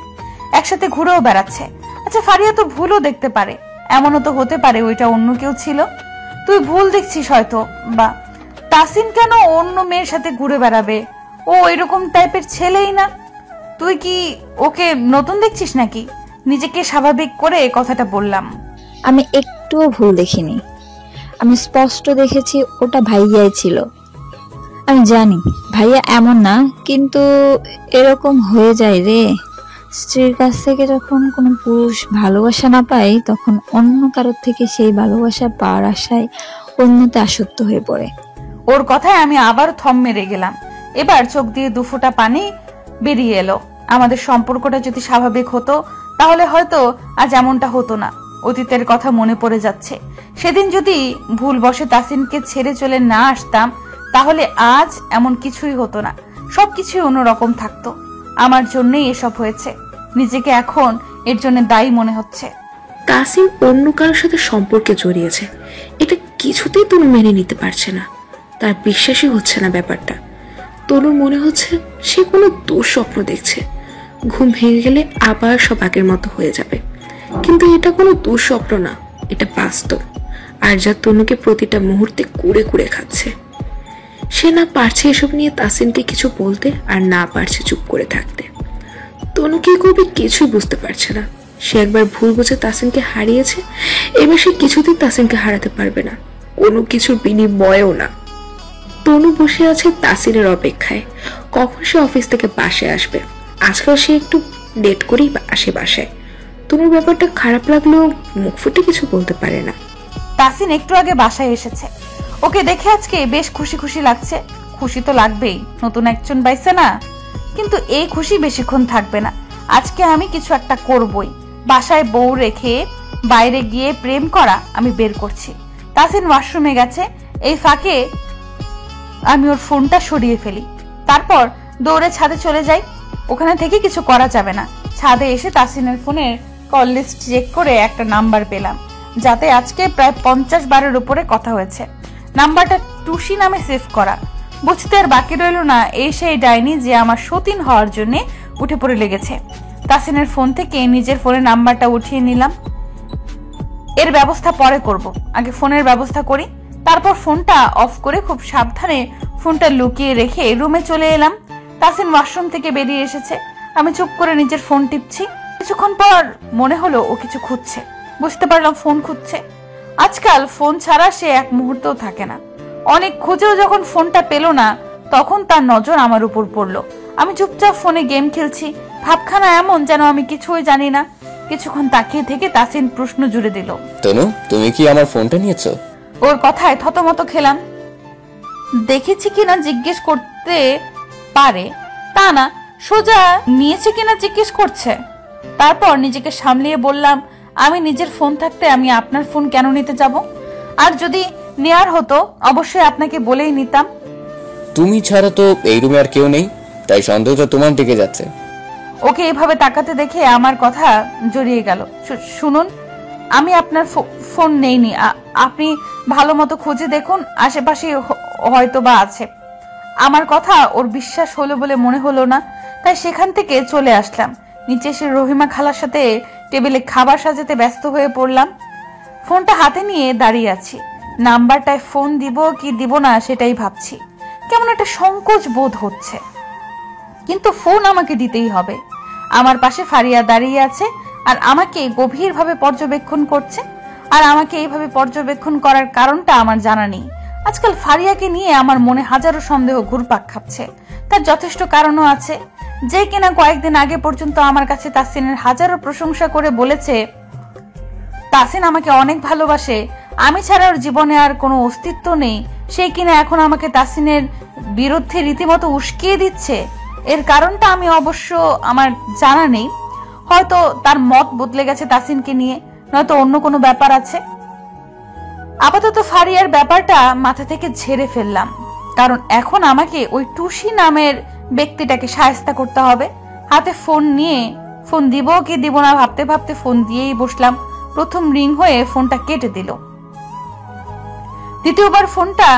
একসাথে ঘুরেও বেড়াচ্ছে। আচ্ছা ফারিয়া তো ভুলও দেখতে পারে, এমনও তো হতে পারে ওইটা অন্য কেউ ছিল। তুই ভুল দেখছিস হয়তো, বা তাসিন কেন অন্য মেয়ের সাথে ঘুরে বেড়াবে? ও এরকম টাইপের ছেলেই না। তুই কি ওকে নতুন দেখছিস নাকি? নিজেকে স্বাভাবিক করে কথাটা বললাম। আমি একটুও ভুল দেখিনি, আমি স্পষ্ট দেখেছি ওটা ভাইয়াই ছিল। আমি জানি ভাইয়া এমন না, কিন্তু এরকম হয়ে যায় রে। স্ত্রীর কাছ থেকে যখন কোনো পুরুষ ভালোবাসা না পায়, তখন অন্য কারোর থেকে সেই ভালোবাসা পাওয়ার আশায় অন্যতে আসক্ত হয়ে পড়ে। ওর কথায় আমি আবার থম মেরে গেলাম। এবার চোখ দিয়ে দুফোঁটা পানি বেরিয়ে এলো। আমাদের সম্পর্কটা যদি স্বাভাবিক হতো তাহলে হয়তো আজ এমনটা হতো না। অতীতের কথা মনে পড়ে যাচ্ছে। সেদিন যদি ভুলবশে তাসিনকে ছেড়ে চলে না আসতাম তাহলে আজ এমন কিছুই হতো না, সবকিছুই অন্যরকম থাকতো। আমার জন্যই এসব হয়েছে, নিজেকে এখন এর জন্য দায়ী মনে হচ্ছে। তাসিন অন্য কারোর সাথে সম্পর্কে জড়িয়েছে, এটা কিছুতেই তনু মেনে নিতে পারছে না। তার বিশ্বাসই হচ্ছে না ব্যাপারটা। তনুর মনে হচ্ছে সে কোনো দুঃস্বপ্ন দেখছে। ঘুম ভেঙে গেলে আবার সব আগের মতো হয়ে যাবে, কিন্তু এটা কোনো দুঃস্বপ্ন না, এটা বাস্তব। আর যা তনুকে প্রতিটা মুহূর্তে কুড়ে কুড়ে খাচ্ছে। সে না পারছে এসব নিয়ে তাসিনকে কিছু বলতে, আর না পারছে চুপ করে থাকতে। তনু কি করবে কিছুই বুঝতে পারছে না। সে একবার ভুল বুঝে তাসিনকে হারিয়েছে, এবার সে কিছুতেই তাসিনকে হারাতে পারবে না, কোনো কিছুর বিনিময়েও না। তনু বসে আছে তাসিনের অপেক্ষায়, কখন সে অফিস থেকে বাসায় আসবে। আজকাল সে একটু লেট করেই আসে বাসায়। তনুর ব্যাপারটা খারাপ লাগলেও মুখ ফুটে কিছু বলতে পারে না। তাসিন একটু আগে বাসায় এসেছে, ওকে দেখে আজকে বেশ খুশি খুশি লাগছে। খুশি তো লাগবেই, নতুন একজন পাইছে না। কিন্তু এই খুশি বেশিক্ষণ থাকবে না। আজকে আমি কিছু একটা করবই। বাসায় বউ রেখে বাইরে গিয়ে প্রেম করা আমি বের করছি। তাসিন ওয়াশরুমে গেছে, এই ফাঁকে আমি ওর ফোনটা সরিয়ে ফেলি, তারপর দৌড়ে ছাদে চলে যাই। ওখানে থেকে কিছু করা যাবে না। ছাদে এসে তাসিনের ফোনের কল লিস্ট চেক করে একটা নাম্বার পেলাম, যাতে আজকে প্রায় 50 বারের উপরে কথা হয়েছে। নাম্বারটা টুসি নামে সেভ করা। বুঝতে আর বাকি রইল না এই সেই ডাইনি যে আমার সতীন হওয়ার জন্য উঠে পড়ে লেগেছে। তাসিনের ফোন থেকে নিজের ফোনের নাম্বারটা উঠিয়ে নিলাম। এর ব্যবস্থা পরে করব, আগে ফোনের ব্যবস্থা করি। তারপর ফোনটা অফ করে খুব সাবধানে ফোনটা লুকিয়ে রেখে রুমে চলে এলাম। তাসিন ওয়াশরুম থেকে বেরিয়ে এসেছে, আমি চুপ করে নিজের ফোন টিপছি। কিছুক্ষণ পর মনে হলো ও কিছু খুঁজছে। বুঝতে পারলাম ফোন খুঁজছে। আজকাল ফোন ছাড়া সে এক মুহূর্তও থাকে না। অনেক খুঁজেও যখন ফোনটা পেল না, তখন তার নজর আমার উপর পড়লো। আমি চুপচাপ ফোনে গেম খেলছি, ভাবখানা এমন যেন আমি কিছুই জানি না। কিছুক্ষণ তাকিয়ে থেকে তাসিন প্রশ্ন জুড়ে দিল, তনু তুমি কি আমার ফোনটা নিয়েছো? ওর কথায় থতমত খেলাম। দেখেছি কিনা জিজ্ঞেস করতে পারে তা না, সোজা নিয়েছে কিনা জিজ্ঞেস করছে। তারপর নিজেকে সামলিয়ে বললাম, আমি নিজের ফোন থাকতে আমি আপনার ফোন কেন নিতে যাব? আর যদি নেয়ার হতো অবশ্যই আপনাকে বলেই নিতাম। তুমি ছাড়া তো এই রুমে আর কেউ নেই, তাই সন্দেহটা তোমার দিকে যাচ্ছে। ওকে এভাবে তাকাতে দেখে আমার কথা জড়িয়ে গেল। শুনুন, আমি আপনার ফোন নেইনি। আপনি ভালো মতো খুঁজে দেখুন, আশেপাশে হয়তো বা আছে। আমার কথা ওর বিশ্বাস হলো বলে মনে হলো না, তাই সেখান থেকে চলে আসলাম। নিচে এসে রহিমা খালার সাথে টেবিলে খাবার সাজাতে ব্যস্ত হয়ে পড়লাম। ফোনটা হাতে নিয়ে দাঁড়িয়ে আছি। নাম্বারটায় ফোন দিব কি দিব না সেটাই ভাবছি। কেমন একটা সংকোচ বোধ হচ্ছে, কিন্তু ফোন আমাকে দিতেই হবে। আমার পাশে ফারিয়া দাঁড়িয়ে আছে আর আমাকে গভীরভাবে পর্যবেক্ষণ করছে। আর আমাকে এইভাবে পর্যবেক্ষণ করার কারণটা আমার জানা নেই। আজকাল ফারিয়াকে নিয়ে আমার মনে হাজারো সন্দেহ ঘুরপাক খাচ্ছে। তার যথেষ্ট কারণও আছে। যে কিনা কয়েকদিন আগে পর্যন্ত আমার কাছে তাসিনের হাজারো প্রশংসা করে বলেছে তাসিন আমাকে অনেক ভালোবাসে, আমি ছাড়া ওর জীবনে আর কোনো অস্তিত্ব নেই, সে কিনা এখন আমাকে তাসিনের বিরুদ্ধে রীতিমতো উস্কিয়ে দিচ্ছে। এর কারণটা আমি অবশ্য আমার জানা নেই। হয়তো তার মত বদলে গেছে তাসিনকে নিয়ে, নয়তো অন্য কোনো ব্যাপার আছে। আপাতত ফারিয়ার ব্যাপারটা মাথা থেকে ঝেড়ে ফেললাম, কারণ এখন আমাকে ওই টুসি নামের ব্যক্তিটাকে শায়েস্তা করতে হবে। হাতে ফোন নিয়ে ফোন দিব কি দিব না ভাবতে ভাবতে ফোন দিয়েই বসলাম। প্রথম রিং হয়ে ফোনটা কেটে দিল। দ্বিতীয়বার ফোনটা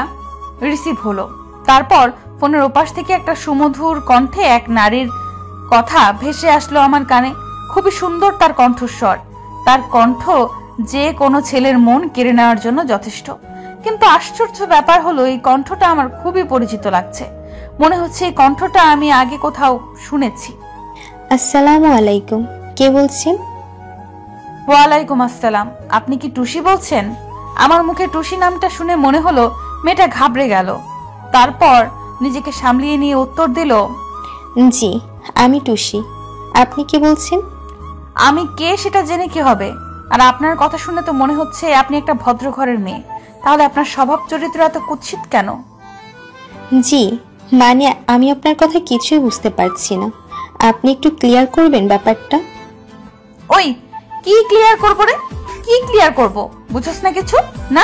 রিসিভ হলো। তারপর ফোনের ওপাশ থেকে একটা সুমধুর কণ্ঠে এক নারীর কথা ভেসে আসলো আমার কানে। খুবই সুন্দর তার কণ্ঠস্বর। তার কণ্ঠ যে কোনো ছেলের মন কেড়ে নেওয়ার জন্য যথেষ্ট। কিন্তু আশ্চর্য ব্যাপার হলো এই কণ্ঠটা আমার খুবই পরিচিত লাগছে। মনে হচ্ছে এই কণ্ঠটা আমি আগে কোথাও শুনেছি। আসসালামু আলাইকুম, কে বলছেন? ওয়ালাইকুম আসসালাম। আপনি কি টুসি বলছেন? আমার মুখে টুসি নামটা শুনে মনে হলো মেয়েটা ঘাবড়ে গেল। তারপর নিজেকে সামলিয়ে নিয়ে উত্তর দিল, জি আমি টুসি। আপনি কি বলছেন? আমি কে সেটা জেনে কি হবে? আর আপনার কথা শুনে তো মনে হচ্ছে আপনি একটা ভদ্র ঘরের মেয়ে। তাহলে আপনার স্বভাব চরিত্র এত কুৎসিত কেন? জি মানে আমি আপনার কথা কিছুই বুঝতে পারছি না, আপনি একটু ক্লিয়ার করবেন ব্যাপারটা? ওই কি ক্লিয়ার করবো রে? কি ক্লিয়ার করব? বুঝছস না কিছু? না,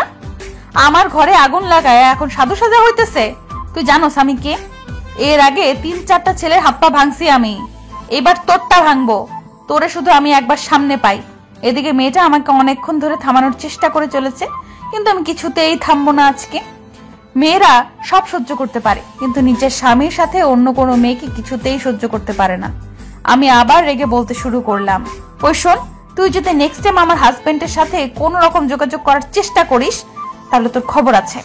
আমার ঘরে আগুন লাগায় এখন সাধু সাজা হইতেছে। তুই জানোস আমি কে? এর আগে 3-4টা ছেলের হাত পা ভাঙছি আমি, এবার তোরটা ভাঙবো। তোরে শুধু আমি একবার সামনে পাই। এদিকে মেয়েটা আমাকে অনেকক্ষণ ধরে থামানোর চেষ্টা করে চলেছে, কিন্তু আমি কিছুতেই থামবো না আজকে। মেয়েরা সব সহ্য করতে পারে, কিন্তু নিজের স্বামীর সাথে অন্য কোনো মেয়েকে কিছুতেই সহ্য করতে পারে না। আমি আবার রেগে বলতে শুরু করলাম, ওই শোন, তুই যদি নেক্সট টাইম আমার হাজবেন্ডের সাথে কোনো রকম যোগাযোগ করার চেষ্টা করিস তাহলে তোর খবর আছে।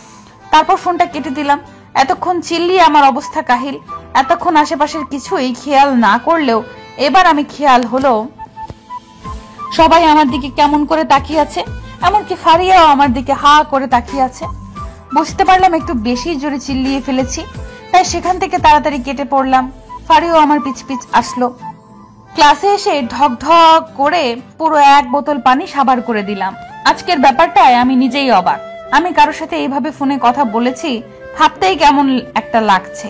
তারপর ফোনটা কেটে দিলাম। এতক্ষণ চিল্লিয়ে আমার অবস্থা কাহিল। এতক্ষণ আশেপাশের কিছুই খেয়াল না করলেও এবার আমি খেয়াল হলো সবাই আমার দিকে কেমন করে তাকিয়ে আছে। এমনকি ফারিয়াও আমার দিকে হা করে তাকিয়ে আছে। বুঝতে পারলাম একটু বেশি জোরে চিল্লিয়ে ফেলেছি, তাই সেখান থেকে তাড়াতাড়ি কেটে পড়লাম। ফারিয়াও আমার পিছ পিছ আসলো। ক্লাসে এসে ঢক ঢক করে পুরো 1 বোতল পানি সাবার করে দিলাম। আজকের ব্যাপারটায় আমি নিজেই অবাক। আমি কারোর সাথে এইভাবে ফোনে কথা বলেছি ভাবতেই কেমন একটা লাগছে।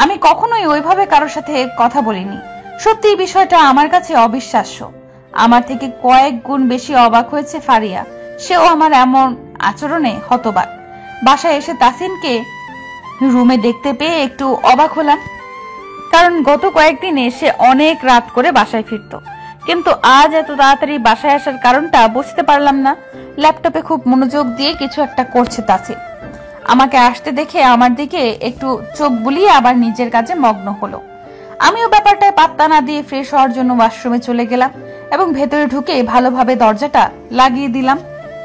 আমি কখনোই ওইভাবে কারোর সাথে কথা বলিনি। সত্যি বিষয়টা আমার কাছে অবিশ্বাস্য। আমার থেকে কয়েক গুণ বেশি অবাক হয়েছে ফারিয়া। সেও আমার এমন আচরণে হতবাক। বাসায় এসে তাসিনকে রুমে দেখতে পেয়ে একটু অবাক হলাম, কারণ গত কয়েকদিনে সে অনেক রাত করে বাসায় ফিরত। কিন্তু আজ এত তাড়াতাড়ি বাসায় আসার কারণটা বুঝতে পারলাম না। ল্যাপটপে খুব মনোযোগ দিয়ে কিছু একটা করছে তাসিন। আমাকে আসতে দেখে আমার দিকে একটু চোখ বুলিয়ে আবার নিজের কাজে মগ্ন হলো। আমিও ব্যাপারটায় পাত্তা না দিয়ে ফ্রেশ হওয়ার জন্য ওয়াশরুমে চলে গেলাম এবং ভেতরে ঢুকে ভালোভাবে দরজাটা লাগিয়ে দিলাম।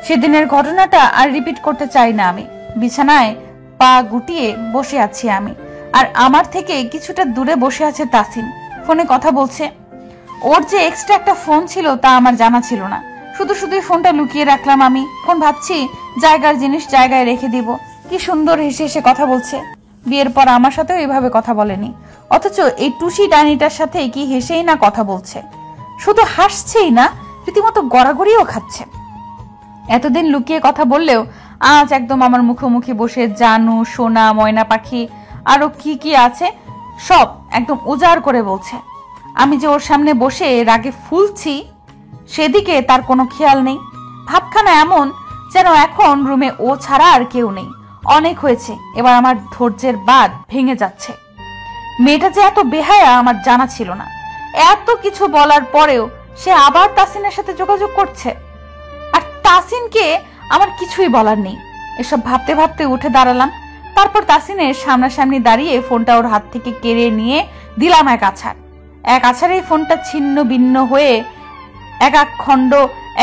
সেদিনের ঘটনাটা আর রিপিট করতে চাই না আমি। বিছানায় পা গুটিয়ে বসে আছি আমি, আর আমার থেকে কিছুটা দূরে বসে আছে তাসিন, ফোনে কথা বলছে। ওর যে এক্সট্রা একটা ফোন ছিল তা আমার জানা ছিল না। শুধু শুধুই ফোনটা লুকিয়ে রাখলাম আমি। ফোন ভাবছি জায়গার জিনিস জায়গায় রেখে দিব। কি সুন্দর হেসে হেসে কথা বলছে। বিয়ের পর আমার সাথেও এভাবে কথা বলেনি, অথচ এই টুসি ডাইনিটার সাথে কি হেসেই না কথা বলছে। শুধু হাসছেই না, রীতিমতো গড়াগড়িও খাচ্ছে। এতদিন লুকিয়ে কথা বললেও আজ একদম আমার মুখোমুখি বসে জানু, সোনা, ময়না পাখি আরো কি কি আছে সব একদম উজাড় করে বলছে। আমি যে ওর সামনে বসে রাগে ফুলছি সেদিকে তার কোনো খেয়াল নেই। ভাবখানা এমন যেন এখন রুমে ও ছাড়া আর কেউ নেই। অনেক হয়েছে, এবার আমার ধৈর্যের বাঁধ ভেঙে যাচ্ছে। মেয়েটা যে এত বেহায়া আমার জানা ছিল না। এত কিছু বলার পরেও সে আবার তাসিনের সাথে যোগাযোগ করছে, আর তাসিনকে আমার কিছুই বলার নেই। এসব ভাবতে ভাবতে উঠে দাঁড়ালাম। তারপর তাসিনের সামনাসামনি দাঁড়িয়ে ফোনটা ওর হাত থেকে কেড়ে নিয়ে দিলাম এক আছাড়ে ফোনটা ছিন্ন ভিন্ন হয়ে এক এক খণ্ড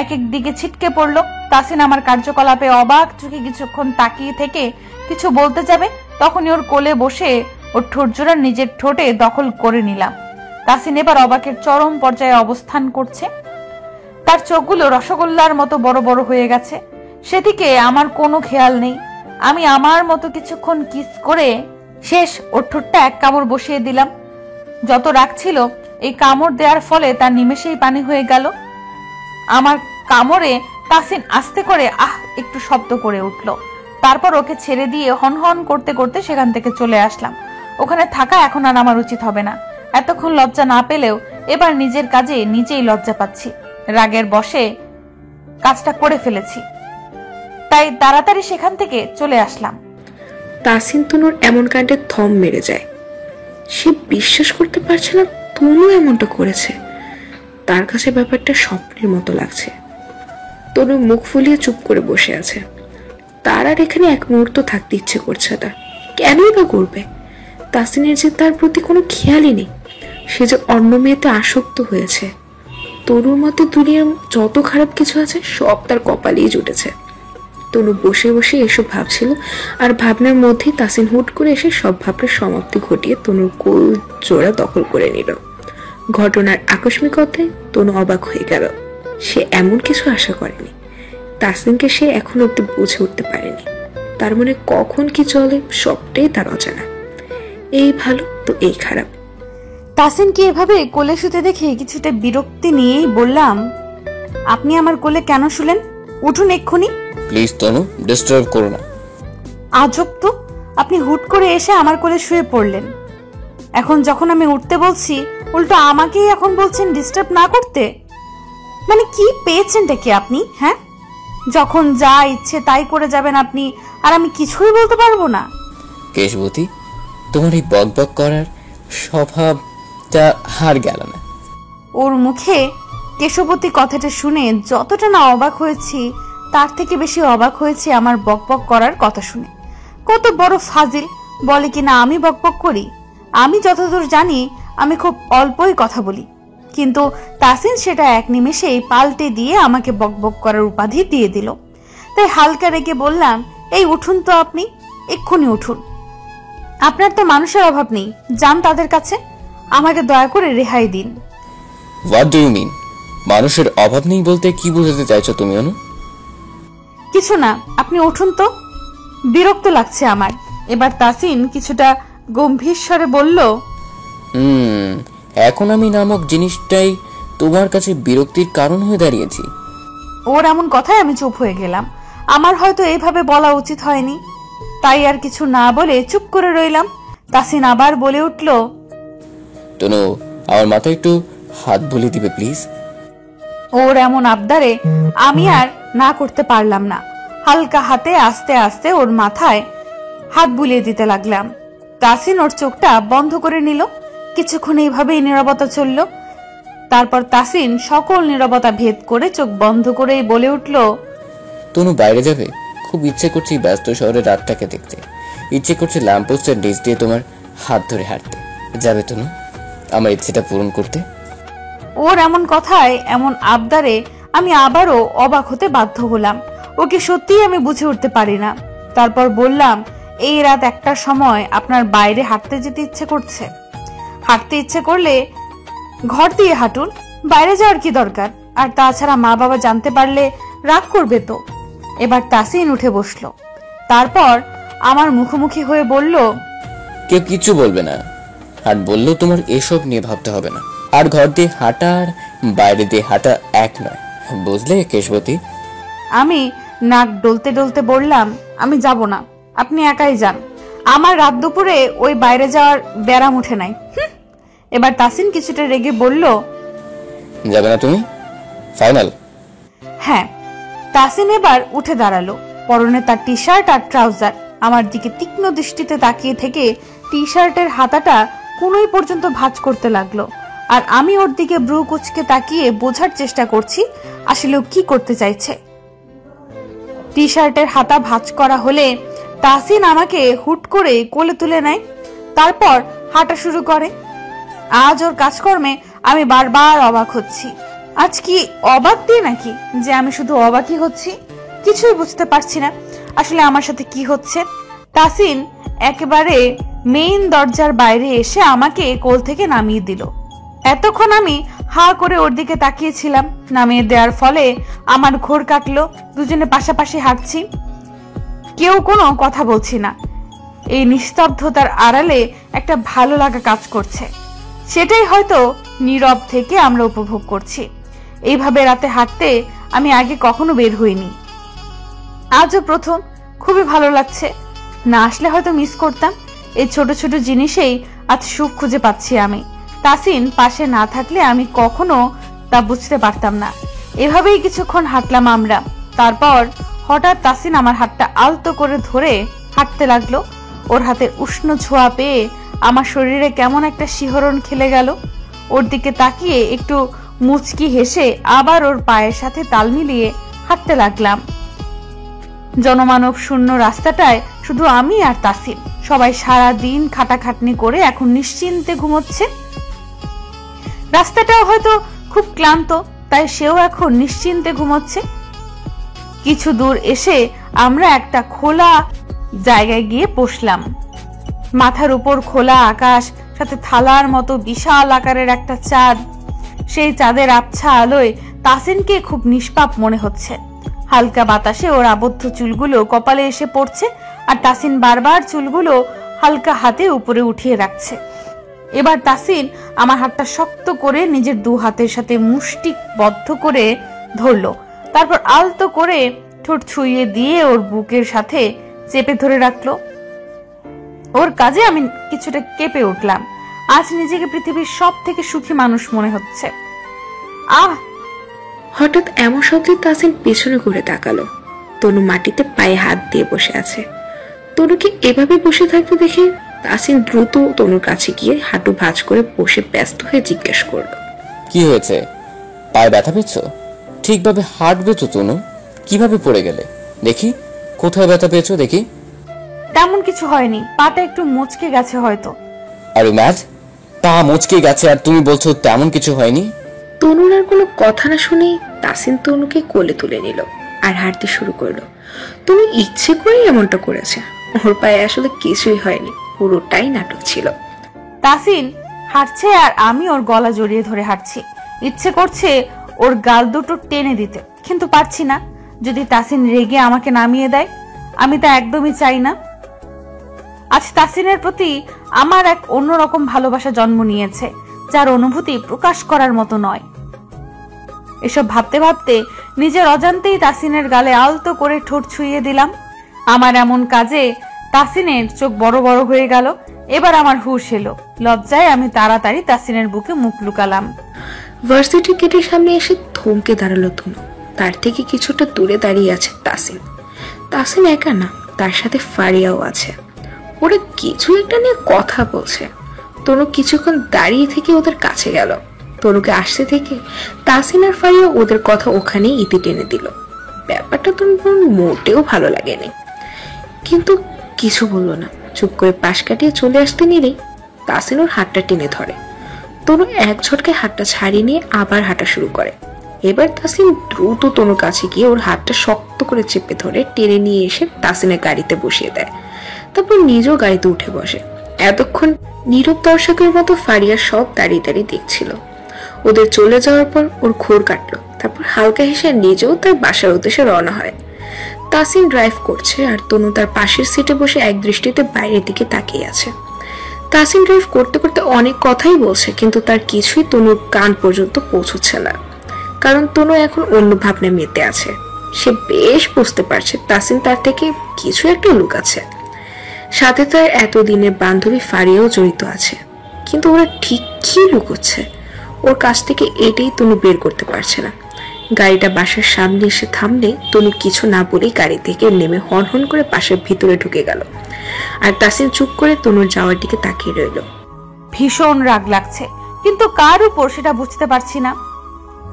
এক এক দিকে ছিটকে পড়লো। তাসিন আমার কার্যকলাপে অবাক চোখে কিছুক্ষণ তাকিয়ে থেকে কিছু বলতে যাবে, তখনই ওর কোলে বসে ওর ঠোঁটজোড়া নিজের ঠোঁটে দখল করে নিলাম। তাসিন এবার অবাকের চরম পর্যায়ে অবস্থান করছে। তার চোখগুলো রসগোল্লার মতো বড় বড় হয়ে গেছে। সেদিকে আমার কোনো খেয়াল নেই। আমি আমার মতো কিছুক্ষণ কিস করে শেষ ওর ঠোঁটটা এক কামড় বসিয়ে দিলাম। যত রাগ ছিল এই কামড় দেওয়ার ফলে তার নিমেষেই পানি হয়ে গেল। আমার কামড়ে তাসিন আস্তে করে একটু শব্দ করে উঠল। তারপর ওকে ছেড়ে দিয়ে হনহন করতে করতে সেখান থেকে চলে আসলাম। ওখানে থাকা এখন আর আমার উচিত হবে না। এতক্ষণ লজ্জা না পেলেও এবার নিজের কাজে নিজেই লজ্জা পাচ্ছি। রাগের বশে কাজটা করে ফেলেছি, তাই তাড়াতাড়ি সেখান থেকে চলে আসলাম। তাসিন তনুর এমন কাণ্ডে থম মেরে যায়। সে বিশ্বাস করতে পারছে না তনু এমনটা করেছে। তার কাছে ব্যাপারটা স্বপ্নের মতো লাগছে। তনু মুখ ফুলিয়ে চুপ করে বসে আছে। তার আর এখানে এক মুহূর্ত থাকতে ইচ্ছে করছে না। কেনই বা করবে? তাসিনের যে তার প্রতি কোনো খেয়ালই নেই। সে যে অন্য মেয়েতে আসক্ত হয়েছে। তনুর মতে দুনিয়ার যত খারাপ কিছু আছে সব তার কপালেই জুটেছে। তনু বসে বসে এসব ভাবছিল, আর ভাবনার মধ্যেই তাসিন হুট করে এসে সব ভাবনার সমাপ্তি ঘটিয়ে তনুর কোল জোড়া দখল করে নিল। ঘটনার আকস্মিকতায় তনু অবাক হয়ে গেল। সে এমন কিছু আশা করেনি। তাসিনকে সে এখন অব্দি বুঝে উঠতে পারেনি। তার মনে কখন কি চলে সবটাই তার অজানা। এই ভালো তো এই খারাপ। তাসিনকে এভাবে কোলে শুতে দেখে কিছুটা বিরক্তি নিয়েই বললাম, আপনি আমার কোলে কেন শুলেন? উঠুন এক্ষুনি। প্লিজ তনু, ডিস্টার্ব করো না। আজব তো, আপনি হুট করে এসে আমার কোলে শুয়ে পড়লেন। এখন যখন আমি উঠতে বলছি উল্টো আমাকেই এখন বলছেন ডিস্টার্ব না করতে। মানে কি পেয়েছেনটা কি আপনি? হ্যাঁ, যখন যা ইচ্ছে তাই করে যাবেন আপনি, আর আমি কিছুই বলতে পারবো না? কেশবতী, তোমার এই বক বক করার স্বভাবটা হার গেল না। ওর মুখে কেশবতী কথাটা শুনে যতটা না অবাক হয়েছি তার থেকে বেশি অবাক হয়েছে আমার বকবক করার কথা শুনে। কত বড় ফাজিল, বলে কিনা আমি বকবক করি। আমি যতদূর জানি আমি খুব অল্পই কথা বলি, কিন্তু তাসিন সেটা এক নিমেষেই পাল্টে দিয়ে আমাকে বকবক করার উপাধি দিয়ে দিল। তাই হালকা রেগে বললাম, এই উঠুন তো আপনি, এক্ষুনি উঠুন। আপনার তো মানুষের অভাব নেই, যান তাদের কাছে, আমাকে দয়া করে রেহাই দিন। What do you mean? মানুষের অভাব নেই বলতে কি বোঝাতে চাইছো তুমি অনু? কিছু না, আপনি উঠুন তো, বিরক্ত লাগছে আমার। এবার তাসিন কিছুটা গম্ভীর স্বরে বলল, এখন আমি নামক জিনিসটাই তোমার কাছে বিরক্তির কারণ হয়ে দাঁড়িয়েছি। ওর এমন কথায় আমি চুপ হয়ে গেলাম। আমার হয়তো এইভাবে বলা উচিত হয়নি, তাই আর কিছু না বলে চুপ করে রইলাম। তাসিন আবার বলে উঠল, তনু, আমার মাথায় একটু হাত বুলিয়ে দিবে প্লিজ। ওর এমন আবদারে আমি আর না করতে পারলাম না। হালকা হাতে আস্তে আস্তে ওর মাথায় হাত বুলিয়ে দিতে লাগলাম। তাসিন ওর চোখটা বন্ধ করে নিল। কিছুক্ষণ এইভাবেই নীরবতা চলল। তারপর তাসিন সকল নীরবতা ভেদ করে চোখ বন্ধ করেই বলে উঠল, তনু, বাইরে যাবে? খুব ইচ্ছে করছে ব্যস্ত শহরের রাতটাকে দেখতে। ইচ্ছে করছে ল্যাম্পপোস্টের নিচ দিয়ে তোমার হাত ধরে হাঁটতে। যাবে তনু আমার ইচ্ছেটা পূরণ করতে? ওর এমন কথায় এমন আবদারে আমি আবারও অবাক হতে বাধ্য হলাম। ওকে সত্যিই আমি বুঝে উঠতে পারি না। তারপর বললাম, এই রাত 1টার সময় আপনার বাইরে হাঁটতে যেতে ইচ্ছে করছে? হাঁটতে ইচ্ছে করলে ঘর দিয়ে হাঁটুন, বাইরে যাওয়ার কি দরকার? আর তাছাড়া মা বাবা জানতে পারলে রাগ করবে তো। এবার তাসিন উঠে বসলো। তারপর আমার মুখোমুখি হয়ে বলল, কেউ কিছু বলবে না, আর বললেও তোমার এসব নিয়ে ভাবতে হবে না। আর ঘর দিয়ে হাঁটা আর বাইরে দিয়ে হাঁটা এক নয়, বুঝলে কেশবতী? আমি নাক ডলতে ডলতে বললাম, আমি যাব না, আপনি একাই যান। আমার রাত দুপুরে ওই বাইরে যাওয়ার ব্যারাম উঠে নাই। এবার তাসিন কিছুটা রেগে বলল, যাবে না তুমি? ফাইনাল? হ্যাঁ। তাসিন এবার উঠে দাঁড়ালো। পরনে তার টি শার্ট আর ট্রাউজার। আমার দিকে তীক্ষ্ণ দৃষ্টিতে তাকিয়ে থেকে টি শার্টের হাতাটা কোনোই পর্যন্ত ভাঁজ করতে লাগলো। আর আমি ওর দিকে ব্রু কুচকে তাকিয়ে বোঝার চেষ্টা করছি আসলে ও কি করতে চাইছে। টি শার্টের হাতা ভাঁজ করা হলে তাসিন আমাকে হুট করে কোলে তুলে নেয়, তারপর হাঁটা শুরু করে। আজ ওর কাজকর্মে আমি বারবার অবাক হচ্ছি। আজ কি অবাক দিয়ে নাকি যে আমি শুধু অবাকই হচ্ছি? কিছুই বুঝতে পারছি না আসলে আমার সাথে কি হচ্ছে। তাসিন একেবারে মেইন দরজার বাইরে এসে আমাকে কোল থেকে নামিয়ে দিল। এতক্ষণ আমি হা করে ওর দিকে তাকিয়েছিলাম। নামিয়ে দেওয়ার ফলে আমার ঘোর কাটলো। দুজনে পাশাপাশি হাঁটছি, কেউ কোনো কথা বলছি না। এই নিস্তব্ধতার আড়ালে একটা ভালো লাগা কাজ করছে, সেটাই হয়তো নীরব থেকে আমরা উপভোগ করছি। এইভাবে রাতে হাঁটতে আমি আগে কখনো বের হইনি, আজও প্রথম। খুবই ভালো লাগছে। না আসলে হয়তো মিস করতাম। এই ছোট ছোট জিনিসেই আজ সুখ খুঁজে পাচ্ছি আমি। তাসিন পাশে না থাকলে আমি কখনো তা বুঝতে পারতাম না। এভাবেই কিছুক্ষণ হাঁটলাম আমরা। তারপর হঠাৎ তাসিন আমার হাতটা আলতো করে ধরে হাঁটতে লাগলো। ওর হাতের উষ্ণ ছোঁয়া পেয়ে আমার শরীরে কেমন একটা শিহরণ খেলে গেল। ওর দিকে তাকিয়ে একটু মুচকি হেসে আবার ওর পায়ের সাথে তাল মিলিয়ে হাঁটতে লাগলাম। জনমানব শূন্য রাস্তাটায় শুধু আমি আর তাসিন। সবাই সারা দিন খাটাখাটনি করে এখন নিশ্চিন্তে ঘুমোচ্ছে। রাস্তাটাও হয়তো খুব ক্লান্ত, তাই সেও এখন নিশ্চিন্তে ঘুমোচ্ছে। কিছু দূর এসে আমরা একটা খোলা জায়গায় গিয়ে বসলাম। মাথার উপর খোলা আকাশ, সাথে থালার মতো বিশাল আকারের একটা চাঁদ। সেই চাঁদের আবছা আলোয় তাসিনকে খুব নিষ্পাপ মনে হচ্ছে। হালকা বাতাসে ওর আবদ্ধ চুলগুলো কপালে এসে পড়ছে, আর তাসিন বারবার চুলগুলো হালকা হাতে উপরে উঠিয়ে রাখছে। এবার তাসিন আমার হাতটা শক্ত করে নিজের দু হাতের সাথে মুষ্টিবদ্ধ করে ধরলো, তারপর আলতো করে ঠোঁট ছুঁয়ে দিয়ে ওর বুকের সাথে চেপে ধরে রাখলো। ওর কাজে আমি কিছুটা কেঁপে উঠলাম। আজ নিজেকে পৃথিবীর সব থেকে সুখী মানুষ মনে হচ্ছে। আহ! হঠাৎ এমন শব্দে তাসিন পেছনে ঘুরে তাকালো। তনু মাটিতে পায়ে হাত দিয়ে বসে আছে। তনুকে এভাবে বসে থাকতে দেখে তাসিন দ্রুত তনুর কাছে গিয়ে হাঁটু ভাঁজ করে বসে ব্যস্ত হয়ে জিজ্ঞেস করলো, কি হয়েছে? পায়ে ব্যথা পেয়েছ? ঠিকভাবে হাঁটবে তো তনু, কিভাবে পড়ে গেলে? দেখি কোথায় ব্যথা পেয়েছো দেখি। তেমন কিছু হয়নি, পাটা একটু মুচকে গেছে হয়তো। আরে ম্যাথ, পা মুচকে গেছে আর তুমি বলছো তেমন কিছু হয়নি? তনুর আর কোনো কথা না শুনে তাসিন তনুকে কোলে তুলে নিল আর হাঁটতে শুরু করলো। তনু ইচ্ছে করেই এমনটা করেছে। ওর পায়ে আসলে কিছুই হয়নি, পুরোটাই নাটক ছিল। তাসিন হাঁটছে আর আমি ওর গলা জড়িয়ে ধরে হাঁটছি। ইচ্ছে করছে ওর গাল দুটো টেনে দিতে, কিন্তু পারছি না। যদি তাসিন রেগে আমাকে নামিয়ে দেয়, আমি তা একদমই চাই না। আজ তাসিনের প্রতি আমার এক অন্যরকম ভালোবাসা জন্ম নিয়েছে, যার অনুভূতি প্রকাশ করার মতো নয়। এসব ভাবতে ভাবতে নিজের অজান্তেই তাসিনের গালে আলতো করে ঠোঁট ছুঁয়ে দিলাম। আমার এমন কাজে তাসিনের চোখ বড় বড় হয়ে গেল। এবার আমার হুঁশ এলো। লজ্জায় আমি তাড়াতাড়ি তাসিনের বুকে মুখ লুকালাম। ভার্সিটি গেটের সামনে এসে থমকে দাঁড়ালো তনু। তার থেকে কিছুটা দূরে দাঁড়িয়ে আছে তাসিন। তাসিন একা না, তার সাথে ফারিয়াও আছে। ওরা কিছু একটা নিয়ে কথা বলছে। তনু কিছুক্ষণ দাঁড়িয়ে থেকে ওদের কাছে গেল। তনুকে আসতে থেকে তাসিন আর ফারিয়া ওদের কথা ওখানেই ইতি টেনে দিল। ব্যাপারটা তনুর মোটেও ভালো লাগেনি, কিন্তু কিছু বললো না। চুপ করে পাশ কাটিয়ে চলে আসতে নিলেই তাসিন ওর হাতটা টেনে ধরে। তনু এক ঝটকায় হাতটা ছাড়িয়ে নিয়ে আবার হাঁটা শুরু করে। এবার তাসিন দ্রুত তনুর কাছে গিয়ে ওর হাতটা শক্ত করে চেপে ধরে টেনে নিয়ে এসে তাসিনের গাড়িতে বসিয়ে দেয়। তারপর নিজেও গাড়িতে উঠে বসে। এতক্ষণ নীরব দর্শকের মতো ফারিয়া সব দাঁড়িয়ে দাঁড়িয়ে দেখছিল। ওদের চলে যাওয়ার পর ওর ঘোর কাটলো। তারপর হালকা হেসে নিজেও তার বাসার উদ্দেশ্যে রওনা হয়। তাসিন ড্রাইভ করছে আর তনু তার পাশের সিটে বসে এক দৃষ্টিতে বাইরের দিকে তাকিয়ে আছে। তাসিন ড্রাইভ করতে করতে অনেক কথাই বলছে, কিন্তু তার কিছুই তনুর কান পর্যন্ত পৌঁছচ্ছে না, কারণ তনু এখন অন্য ভাবনায় মেতে আছে। সে বেশ বুঝতে পারছে তাসিন তার থেকে কিছু একটা লুকাচ্ছে। সাথে তার এতদিনের বান্ধবী ফারিয়াও জড়িত আছে, কিন্তু ওরা ঠিক কি লুকোচ্ছে ওর কাছ থেকে, এটাই তনু বের করতে পারছে না। গাড়িটা বাসার সামনে এসে থামলে তনু কিছু না বলেই গাড়ি থেকে নেমে হন হন করে বাসার ভিতরে ঢুকে গেল। আর তাসিন চুপ করে তনুর যাওয়ার দিকে তাকিয়ে রইল। ভীষণ রাগ লাগছে, কিন্তু কার উপর সেটা বুঝতে পারছি না।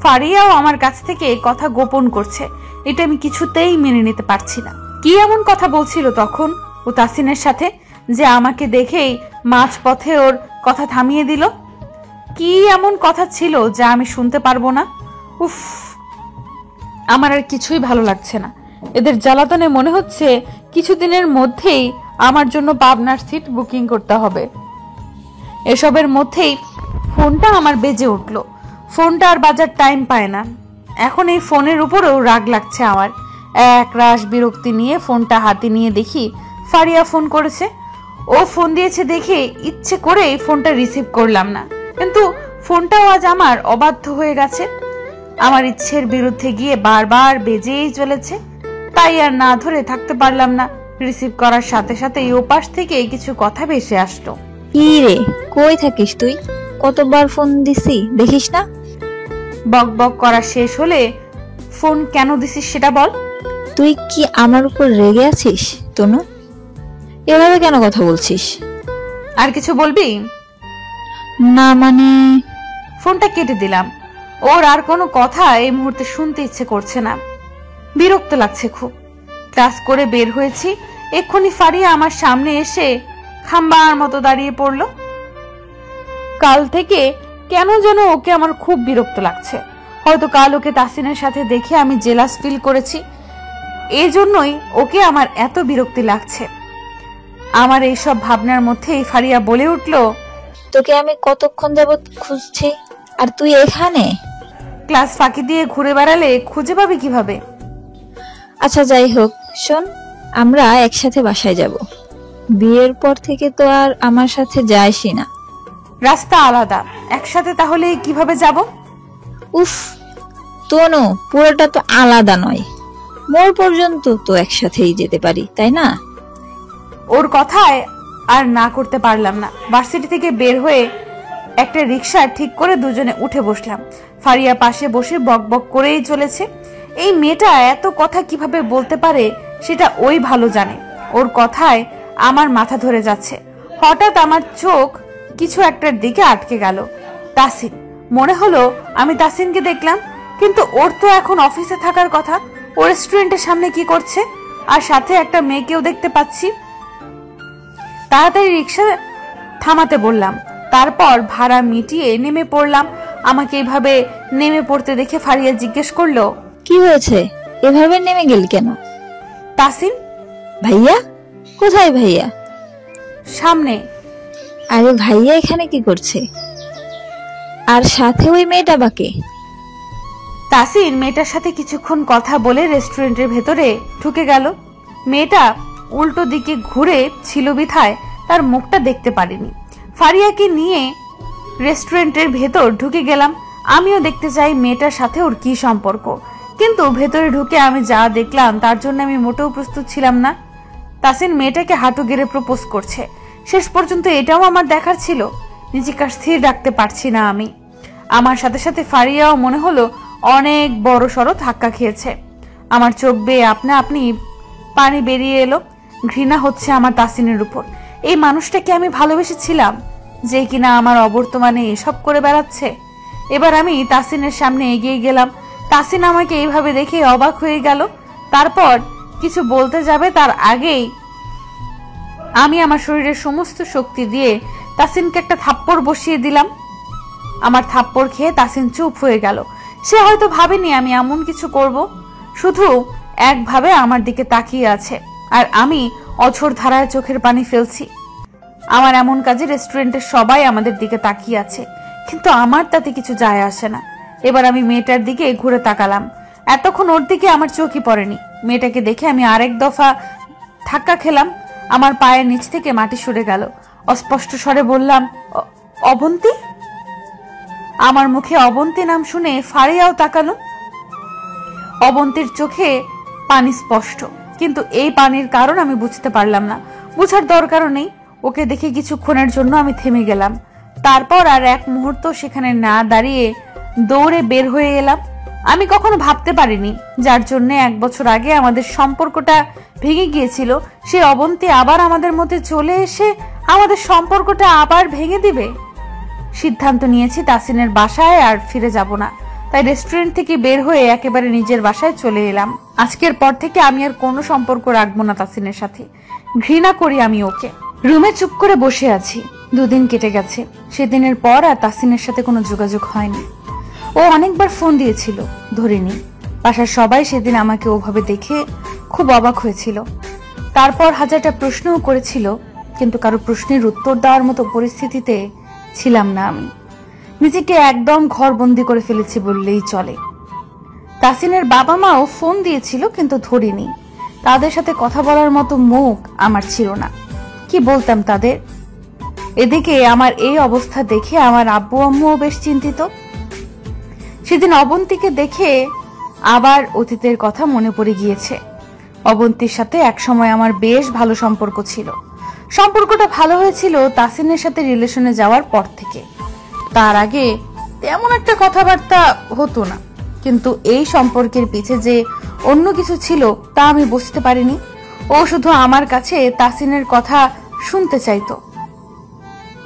ফারিয়াও আমার কাছ থেকে কথা গোপন করছে, এটা আমি কিছুতেই মেনে নিতে পারছি না। কি এমন কথা বলছিল তখন ও তাসিনের সাথে, যে আমাকে দেখেই মাঝ পথে ওর কথা থামিয়ে দিল? কি এমন কথা ছিল যা আমি শুনতে পারবো না? উফ, আমার আর কিছুই ভালো লাগছে না। এদের জ্বালাতনে মনে হচ্ছে কিছুদিনের মধ্যেই আমার জন্য পাবনার সিট বুকিং করতে হবে। এসবের মধ্যেই ফোনটা আমার বেজে উঠলো। ফোনটা আর বাজার টাইম পায় না। এখন এই ফোনের উপরেও রাগ লাগছে আমার। এক রাশ বিরক্তি নিয়ে ফোনটা হাতে নিয়ে দেখি ফারিয়া ফোন করেছে। ও ফোন দিয়েছে দেখে ইচ্ছে করে ফোনটা রিসিভ করলাম না, কিন্তু ফোনটাও আজ আমার অবাধ্য হয়ে গেছে। আমার ইচ্ছের বিরুদ্ধে গিয়ে বারবার বেজেই চলেছে, তাই আর না ধরে থাকতে পারলাম না। রিসিভ করার সাথে সাথে ওপাশ থেকে কিছু কথা ভেসে আসলো। কি রে, কই থাকিস তুই? কতবার ফোন দিছি দেখিস না? বক বক করা শেষ হলে ফোন কেন দিছিস সেটা বল। তুই কি আমার উপর রেগে আছিস তনু? এভাবে কেন কথা বলছিস? আর কিছু বলবি? না মানে। ফোনটা কেটে দিলাম। ওর আর কোনো কথা এই মুহূর্তে শুনতে ইচ্ছে করছে না। বিরক্ত লাগছে খুব। ক্লাস করে বের হয়েছি, এক্ষুনি ফারিয়া আমার সামনে এসে খাম্বার মতো দাঁড়িয়ে পড়লো। কাল থেকে কেন যেন ওকে আমার খুব বিরক্ত লাগছে। হয়তো কাল ওকে তাসিনের সাথে দেখে আমি জেলাস ফিল করেছি, এই জন্যই ওকে আমার এত বিরক্তি লাগছে। আমার এইসব ভাবনার মধ্যেই ফারিয়া বলে উঠল, তোকে আমি কতক্ষণ যাবত খুঁজছি, আর তুই এখানে? ক্লাস ফাঁকি দিয়ে ঘুরে বেড়ালে খুঁজে পাবি কিভাবে? আচ্ছা যাই হোক, শোন, আমরা একসাথে বাসায় যাব। বিয়ের পর থেকে তো আর আমার সাথে যাইসই না। রাস্তা আলাদা, একসাথে তাহলে কিভাবে যাব? উফ তনু, পুরোটা তো আলাদা নয়, মোর পর্যন্ত তো একসাথেই যেতে পারি, তাই না? ওর কথায় আর না করতে পারলাম না। ভার্সিটি থেকে বের হয়ে একটা রিক্সা ঠিক করে দুজনে উঠে বসলাম। ফারিয়া পাশে বসে বক বক করেই চলেছে। এই মেয়েটা এত কথা কিভাবে বলতে পারে সেটা ওই ভালো জানে। ওর কথায় আমার মাথা ধরে যাচ্ছে। হঠাৎ আমার চোখ কিছু একটার দিকে আটকে গেল। তাসিন। মনে হলো আমি তাসিনকে দেখলাম, কিন্তু ওর তো এখন অফিসে থাকার কথা। ও রেস্টুরেন্টের সামনে কি করছে? আর সাথে একটা মেয়েকেও দেখতে পাচ্ছি। তাড়াতাড়ি রিক্সা থামাতে বললাম, তারপর ভাড়া মিটিয়ে নেমে পড়লাম। আমাকে এইভাবে নেমে পড়তে দেখে ফারিয়া জিজ্ঞেস করলো, কি হয়েছে, এভাবে নেমে গেলি কেন? তাসিন। ভাইয়া? কোথায় ভাইয়া? সামনে। আরে ভাইয়া এখানে কি করছে? আর সাথে ওই মেয়েটা বাকে? তাসিন মেয়েটার সাথে কিছুক্ষণ কথা বলে রেস্টুরেন্টের ভেতরে ঢুকে গেল। মেয়েটা উল্টো দিকে ঘুরে ছিল বিধায় তার মুখটা দেখতে পারিনি। ফারিয়াকে নিয়ে রেস্টুরেন্টের ভেতর ঢুকে গেলাম। আমিও দেখতে চাই মেয়েটার সাথে ওর কি সম্পর্ক, কিন্তু ভেতরে ঢুকে আমি যা দেখলাম তার জন্য আমি মোটেও প্রস্তুত ছিলাম না। তাসিন মেয়েটাকে হাঁটু গেড়ে প্রপোজ করছে। শেষ পর্যন্ত এটাও আমার দেখার ছিল। নিজেকে স্থির রাখতে পারছি না আমি। আমার সাথে সাথে ফারিয়াও মনে হলো অনেক বড় সড়ো ধাক্কা খেয়েছে। আমার চোখ বেয়ে আপনা আপনি পানি বেরিয়ে এলো। ঘৃণা হচ্ছে আমার তাসিনের উপর। এই মানুষটাকে আমি ভালোবেসেছিলাম, যে কিনা আমার অবর্তমানে এসব করে বেড়াচ্ছে। এবার আমি তাসিনের সামনে এগিয়ে গেলাম। তাসিন আমাকে এইভাবে দেখে অবাক হয়ে গেল। তারপর কিছু বলতে যাবে তার আগেই আমি আমার শরীরের সমস্ত শক্তি দিয়ে তাসিনকে একটা থাপ্পড় বসিয়ে দিলাম। আমার থাপ্পড় খেয়ে তাসিন চুপ হয়ে গেল। সে হয়তো ভাবেনি আমি এমন কিছু করব, শুধু একভাবে আমার দিকে তাকিয়ে আছে। আর আমি অঝোর ধারায় চোখের পানি ফেলছি। আমার এমন কাজে রেস্টুরেন্টের সবাই আমাদের দিকে তাকিয়ে আছে, কিন্তু আমার তাতে কিছু যায় আসে না। এবার আমি মেয়েটার দিকে ঘুরে তাকালাম। এতক্ষণ ওর দিকে আমার চোখই পড়েনি। মেয়েটাকে দেখে আমি আরেক দফা ধাক্কা খেলাম। আমার পায়ের নিচ থেকে মাটি সরে গেল। অস্পষ্ট স্বরে বললাম, অবন্তী। আমার মুখে অবন্তী নাম শুনে ফারিয়াও তাকালো। অবন্তীর চোখে পানি স্পষ্ট, কিন্তু এই পানির কারণ আমি বুঝতে পারলাম না। বুঝার দরকারও নেই। ওকে দেখে কিছুক্ষণের জন্য আমি থেমে গেলাম। তারপর আর এক মুহূর্ত সেখানে না দাঁড়িয়ে দৌড়ে বের হয়ে এলাম। আমি কখনো ভাবতে পারিনি যার জন্য 1 বছর আগে আমাদের সম্পর্কটা ভেঙে গিয়েছিল, সে অবন্তী আবার আমাদের মধ্যে চলে এসে আমাদের সম্পর্কটা আবার ভেঙে দিবে। সিদ্ধান্ত নিয়েছি তাসিনের বাসায় আর ফিরে যাব না। তাই রেস্টুরেন্ট থেকে বের হয়ে একেবারে নিজের বাসায় চলে এলাম। আজকের পর থেকে আমি আর কোনো সম্পর্ক রাখবো না তাসিনের সাথে। ঘৃণা করি আমি ওকে। রুমে চুপ করে বসে আছি। 2 দিন কেটে গেছে। সেদিনের পর আর তাসিনের সাথে কোনো যোগাযোগ হয়নি। ও অনেকবার ফোন দিয়েছিল, ধরিনি। বাসার সবাই সেদিন আমাকে ওভাবে দেখে খুব অবাক হয়েছিল। তারপর হাজারটা প্রশ্নও করেছিল, কিন্তু কারো প্রশ্নের উত্তর দেওয়ার মতো পরিস্থিতিতে ছিলাম না আমি। নিজেকে একদম ঘরবন্দি করে ফেলেছি বললেই চলে। তাসিনের বাবা মাও ফোন দিয়েছিল, কিন্তু ধরিনি। তাদের সাথে কথা বলার মতো মুখ আমার ছিল না। কি বলতাম তাদের? এদিকে আমার এই অবস্থা দেখে আমার আব্বু আম্মুও বেশ চিন্তিত। সেদিন অবন্তীকে দেখে আবার অতীতের কথা মনে পড়ে গিয়েছে। অবন্তীর সাথে একসময় আমার বেশ ভালো সম্পর্ক ছিল। সম্পর্কটা ভালো হয়েছিল তাসিনের সাথে রিলেশনে যাওয়ার পর থেকে। তার আগে তেমন একটা কথাবার্তা হতো না, কিন্তু এই সম্পর্কের পিছে যে অন্য কিছু ছিল তা আমি বুঝতে পারিনি। ও শুধু আমার কাছে তাসিনের কথা শুনতে চাইতো।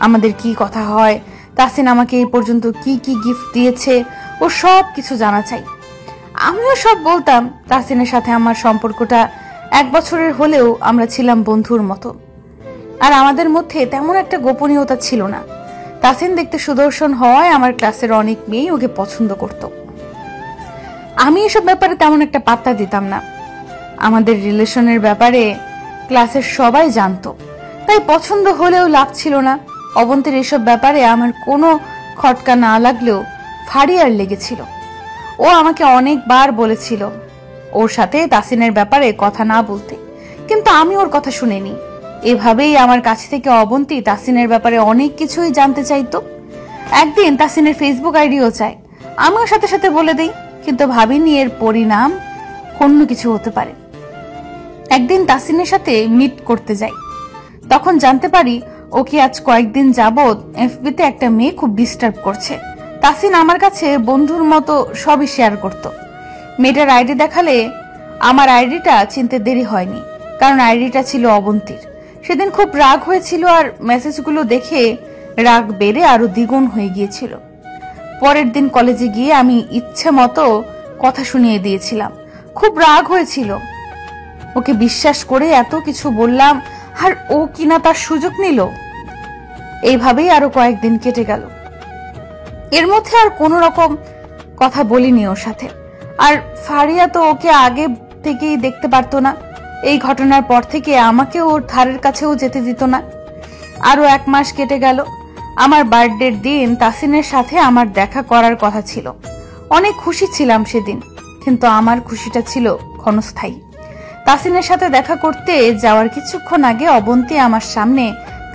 আমাদের কি কথা হয়, তাসিন আমাকে এই পর্যন্ত কি কি গিফট দিয়েছে, ও সব কিছু জানা চাই। আমিও সব বলতাম। তাসিনের সাথে আমার সম্পর্কটা 1 বছরের হলেও আমরা ছিলাম বন্ধুর মতো। আর আমাদের মধ্যে তেমন একটা গোপনীয়তা ছিল না। তাসিন দেখতে সুদর্শন হওয়ায় আমার ক্লাসের অনেক মেয়ে ওকে পছন্দ করত। আমি এসব ব্যাপারে তেমন একটা পাত্তা দিতাম না। আমাদের রিলেশনের ব্যাপারে ক্লাসের সবাই জানতো, তাই পছন্দ হলেও লাভ ছিল না। অবন্তীর এসব ব্যাপারে আমার কোনো খটকা না লাগলেও ফারিয়ার লেগেছিল। ও আমাকে অনেকবার বলেছিল ওর সাথে তাসিনের ব্যাপারে কথা না বলতে, কিন্তু আমি ওর কথা শুনিনি। এভাবেই আমার কাছ থেকে অবন্তী তাসিনের ব্যাপারে অনেক কিছুই জানতে চাইতো। একদিন তাসিনের ফেসবুক আইডিও চাই, আমিও সাথে সাথে বলে দিই, কিন্তু ভাবিনি এর পরিণাম অন্য কিছু হতে পারে। একদিন তাসিনের সাথে মিট করতে যাই, তখন জানতে পারি ওকে আজ কয়েকদিন যাবৎ এফবিতে একটা মেয়ে খুব ডিস্টার্ব করছে। তাসিন আমার কাছে বন্ধুর মতো সবই শেয়ার করত। মেয়েটার আইডি দেখালে আমার আইডিটা চিনতে দেরি হয়নি, কারণ আইডিটা ছিল অবন্তীর। সেদিন খুব রাগ হয়েছিল, আর মেসেজগুলো দেখে রাগ বেড়ে আরো দ্বিগুণ হয়ে গিয়েছিল। পরের দিন কলেজে গিয়ে আমি ইচ্ছে মতো কথা শুনিয়ে দিয়েছিলাম। খুব রাগ হয়েছিল, ওকে বিশ্বাস করে এত কিছু বললাম, আর ও কিনা তার সুযোগ নিল। এইভাবেই আরো কয়েকদিন কেটে গেল। এর মধ্যে আর কোনো রকম কথা বলিনি ওর সাথে। আর ফারিয়া তো ওকে আগে থেকেই দেখতে পারতো না। এই ঘটনার পর থেকে আমাকে ওর ধারের কাছেও যেতে দিত না। আরো 1 মাস কেটে গেল। আমার বার্থডের দিন তাসিনের সাথে আমার দেখা করার কথা ছিল। অনেক খুশি ছিলাম সেদিন, কিন্তু আমার খুশিটা ছিল ক্ষণস্থায়ী। তাসিনের সাথে দেখা করতে যাওয়ার কিছুক্ষণ আগে অবন্তী আমার সামনে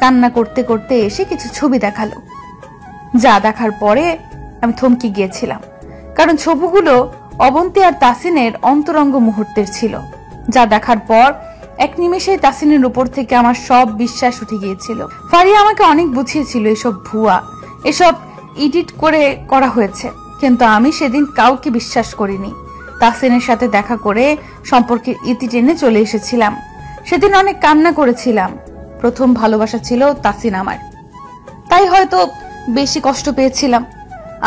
কান্না করতে করতে এসে কিছু ছবি দেখালো। যা দেখার পরে আমি থমকে গিয়েছিলাম, কারণ ছবিগুলো অবন্তী আর তাসিনের অন্তরঙ্গ মুহূর্তের ছিল। যা দেখার পর এক নিমেষেই তাসিনের উপর থেকে আমার সব বিশ্বাস উঠে গিয়েছিল। ফারিয়া আমাকে অনেক বুঝিয়েছিল এসব ভুয়া, এসব এডিট করে করা হয়েছে, কিন্তু আমি সেদিন কাউকে বিশ্বাস করিনি। তাসিনের সাথে দেখা করে সম্পর্কের ইতি টেনে চলে এসেছিলাম। সেদিন অনেক কান্না করেছিলাম। প্রথম ভালোবাসা ছিল তাসিন আমার, তাই হয়তো বেশি কষ্ট পেয়েছিলাম।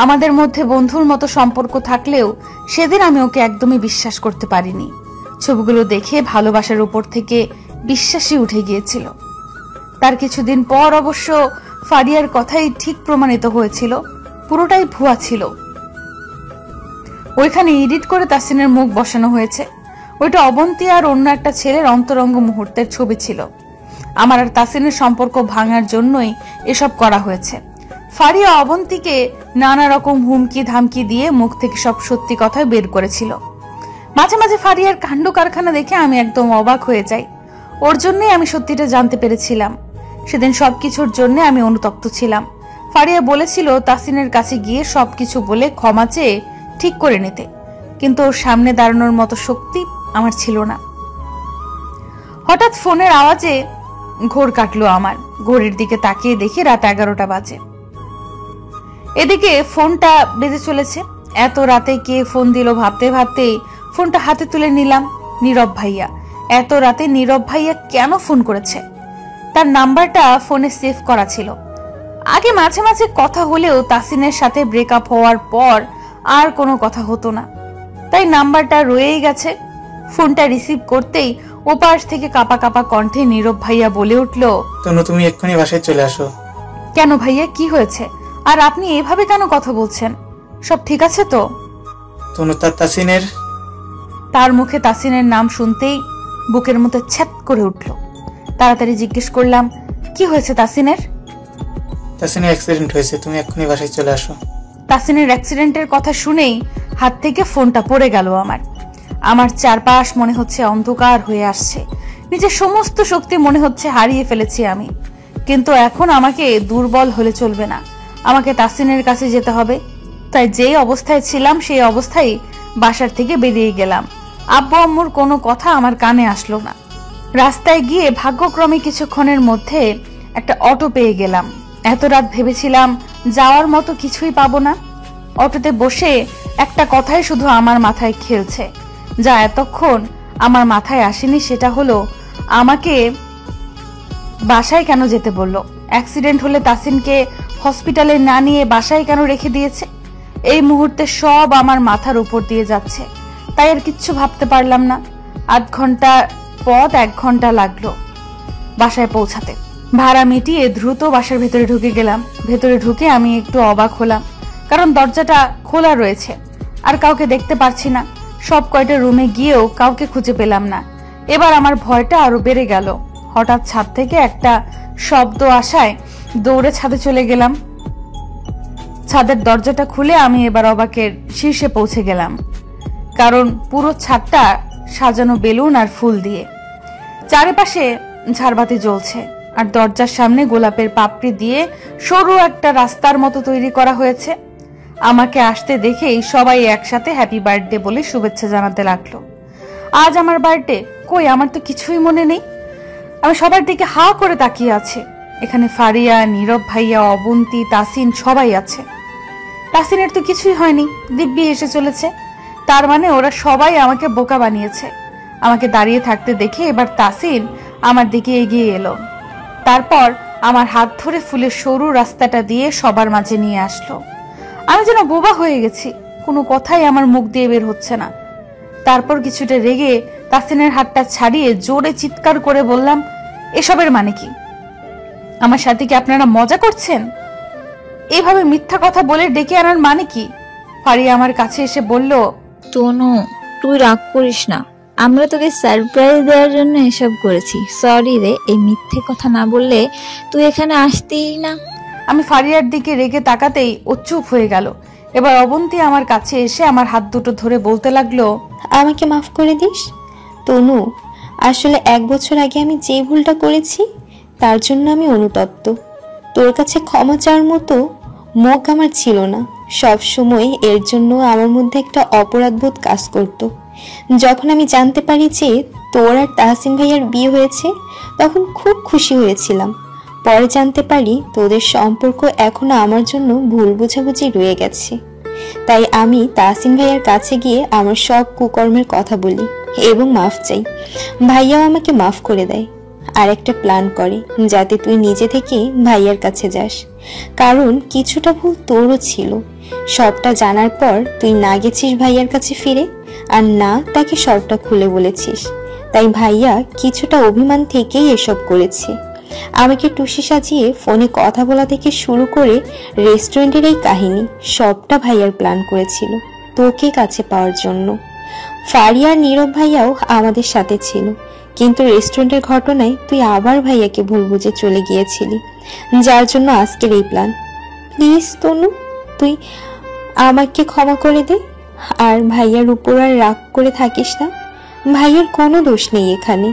আমাদের মধ্যে বন্ধুর মতো সম্পর্ক থাকলেও সেদিন আমি ওকে একদমই বিশ্বাস করতে পারিনি। ছবিগুলো দেখে ভালোবাসার উপর থেকে বিশ্বাসই উঠে গিয়েছিল। তার কিছুদিন পর অবশ্য ফারিয়ার কথাই ঠিক প্রমাণিত হয়েছিল, পুরোটাই ভুয়া ছিল। ওইখানে এডিট করে তাসিনের মুখ বসানো হয়েছে। ওইটা অবন্তী আর অন্য একটা ছেলের অন্তরঙ্গ মুহূর্তের ছবি ছিল। আমার আর তাসিনের সম্পর্ক ভাঙার জন্যই এসব করা হয়েছে। ফারিয়া অবন্তীকে নানা রকম হুমকি ধামকি দিয়ে মুখ থেকে সব সত্যি কথা বের করেছিল। মাঝে মাঝে ফারিয়ার কাণ্ড কারখানা দেখে আমি একদম অবাক হয়ে যাই। ওর জন্যই আমি সত্যিটা জানতে পেরেছিলাম। সেদিন সবকিছুর জন্য আমি অনুতপ্ত ছিলাম। ফারিয়া বলেছিল তাসিনের কাছে গিয়ে সবকিছু বলে ক্ষমা চেয়ে ঠিক করে নিতে, কিন্তু ওর সামনে দাঁড়ানোর মতো শক্তি আমার ছিল না। হঠাৎ ফোনের আওয়াজে ঘোর কাটলো আমার। ঘড়ির দিকে তাকিয়ে দেখি রাত 11টা বাজে। এদিকে ফোনটা বেজে চলেছে। এত রাতে কে ফোন দিল ভাবতে ভাবতেই ফোনটা হাতে তুলে নিলাম। নীরব ভাইয়া। এত রাতে নীরব ভাইয়া কেন ফোন করেছে? তার নাম্বারটা ফোনে সেভ করা ছিল। আগে মাঝে মাঝে কথা হলেও তাসিনের সাথে ব্রেকআপ হওয়ার পর আর কোনো কথা হতো না, তাই নাম্বারটা রয়েই গেছে। ফোনটা রিসিভ করতেই ওপাশ থেকে কাপা কাপা কণ্ঠে নীরব ভাইয়া বলে উঠল, তনু তুমি এক্ষুনি বাসায় চলে আসো। কেন ভাইয়া, কি হয়েছে? আর আপনি এভাবে কেন কথা বলছেন? সব ঠিক আছে তো? তনু তাসিনের। তার মুখে তাসিনের নাম শুনতেই বুকের মধ্যে ছ্যাত করে উঠল। তাড়াতাড়ি জিজ্ঞেস করলাম, কি হয়েছে তাসিনের? তাসিনের অ্যাক্সিডেন্ট হয়েছে, তুমি এক্ষুনি বাসায় চলে আসো। তাসিনের অ্যাক্সিডেন্টের কথা শুনেই হাত থেকে ফোনটা পড়ে গেল আমার চারপাশ মনে হচ্ছে অন্ধকার হয়ে আসছে। নিজের সমস্ত শক্তি মনে হচ্ছে হারিয়ে ফেলেছি আমি। কিন্তু এখন আমাকে দুর্বল হলে চলবে না, আমাকে তাসিনের কাছে যেতে হবে। তাই যেই অবস্থায় ছিলাম সেই অবস্থায় বাসার থেকে বেরিয়ে গেলাম। আব্বু আম্মুর কোনো কথা আমার কানে আসলো না। রাস্তায় গিয়ে ভাগ্যক্রমে কিছুক্ষণের মধ্যে একটা অটো পেয়ে গেলাম। এত রাত ভেবেছিলাম যাওয়ার মতো কিছুই পাবো না। অটোতে বসে একটা কথাই শুধু আমার মাথায় খেলছে, যা এতক্ষণ আমার মাথায় আসেনি। সেটা হলো, আমাকে বাসায় কেন যেতে বললো? অ্যাক্সিডেন্ট হলে তাসিনকে হসপিটালে না নিয়ে বাসায় কেন রেখে দিয়েছে? এই মুহূর্তে সব আমার মাথার উপর দিয়ে যাচ্ছে, তাই আর কিচ্ছু ভাবতে পারলাম না। 8 ঘন্টা পথ 1 ঘন্টা লাগলো বাসায় পৌঁছাতে। ভাড়া মিটিয়ে দ্রুত বাসার ভেতরে ঢুকে গেলাম। ভেতরে ঢুকে আমি একটু অবাক হলাম, কারণ দরজাটা খোলা রয়েছে আর কাউকে দেখতে পারছি না। সব কয়টা রুমে গিয়েও কাউকে খুঁজে পেলাম না। এবার আমার ভয়টা আরো বেড়ে গেল। হঠাৎ ছাদ থেকে একটা শব্দ আসায় দৌড়ে ছাদে চলে গেলাম। ছাদের দরজাটা খুলে আমি এবার অবাকের শীর্ষে পৌঁছে গেলাম, কারণ পুরো ছাদটা সাজানো বেলুন আর ফুল দিয়ে। চারিপাশে ঝাড়বাতি জ্বলছে আর দরজার সামনে গোলাপের পাপড়ি দিয়ে সরু একটা রাস্তার মতো তৈরি করা হয়েছে। আমাকে আসতে দেখেই সবাই একসাথে হ্যাপি বার্থডে বলে শুভেচ্ছা জানাতে লাগলো। আজ আমার বার্থডে, কই আমার তো কিছুই মনে নেই। আমি সবার দিকে হা করে তাকিয়ে আছে। এখানে ফারিয়া, নীরব ভাইয়া, অবন্তী, তাসিন সবাই আছে। তাসিনের তো কিছুই হয়নি, দিব্যি এসে চলেছে। তার মানে ওরা সবাই আমাকে বোকা বানিয়েছে। আমাকে দাঁড়িয়ে থাকতে দেখে এবার তাসিন আমার দিকে এগিয়ে এলো। তারপর আমার হাত ধরে ফুলের সরু রাস্তাটা দিয়ে সবার মাঝে নিয়ে আসলো। আমি যেন বোবা হয়ে গেছি, কোনো কথাই আমার মুখ দিয়ে বের হচ্ছে না। তারপর কিছুটা রেগে তাসিনের হাতটা ছাড়িয়ে জোরে চিৎকার করে বললাম, এসবের মানে কি? আমার সাথে কি আপনারা মজা করছেন? এইভাবে মিথ্যা কথা বলে ডেকে আনার মানে কি? ফারিয়া আমার কাছে এসে বলল, তনু, তুই রাগ করিস না, আমরা তোকে সারপ্রাইজ দেওয়ার জন্য এসব করেছি। সরি রে, এই মিথ্যে কথা না বললে তুই এখানে আসতেই না। আমি ফারিয়ার দিকে রেগে তাকাতেই ও চুপ হয়ে গেল। এবার অবন্তী আমার কাছে এসে আমার হাত দুটো ধরে বলতে লাগলো, আমাকে মাফ করে দিস তনু। আসলে 1 বছর আগে আমি যে ভুলটা করেছি তার জন্য আমি অনুতপ্ত। তোর কাছে ক্ষমা চাওয়ার মতো মুখ আমার ছিল না। সব সময় এর জন্য আমার মধ্যে একটা অপরাধবোধ কাজ করত। যখন আমি জানতে পারি যে তোর আর তাহসিন ভাইয়ার বিয়ে হয়েছে, তখন খুব খুশি হয়েছিলাম। পরে জানতে পারি তোদের সম্পর্ক এখনো আমার জন্য ভুল বোঝাবুঝি রয়ে গেছে। তাই আমি তাহসিন ভাইয়ার কাছে গিয়ে আমার সব কুকর্মের কথা বলি এবং মাফ চাই। ভাইয়াও আমাকে মাফ করে দেয় আর একটা প্ল্যান করে যাতে তুই নিজে থেকে ভাইয়ার কাছে যাস, কারণ কিছুটা ভুল তোরও ছিল। সবটা জানার পর তুই না গেছিস ভাইয়ার কাছে ফিরে, আর না তাকে সবটা খুলে বলেছিস। তাই ভাইয়া কিছুটা অভিমান থেকেই এসব করেছে। আমাকে টুসি সাজিয়ে ফোনে কথা বলা থেকে শুরু করে রেস্টুরেন্টের এই কাহিনী সবটা ভাইয়ার প্ল্যান করেছিল তোকে কাছে পাওয়ার জন্য। ফারিয়া, নীরব ভাইয়াও আমাদের সাথে ছিল, কিন্তু রেস্টুরেন্টের ঘটনায় তুই আবার ভাইয়াকে ভুল বুঝে চলে গিয়েছিলি, যার জন্য আজকের এই প্ল্যান। প্লিজ তনু, তুই আমাকে ক্ষমা করে দে আর ভাইয়ার উপর আর রাগ করে থাকিস না। ভাইয়ার কোনো দোষ নেই এখানে,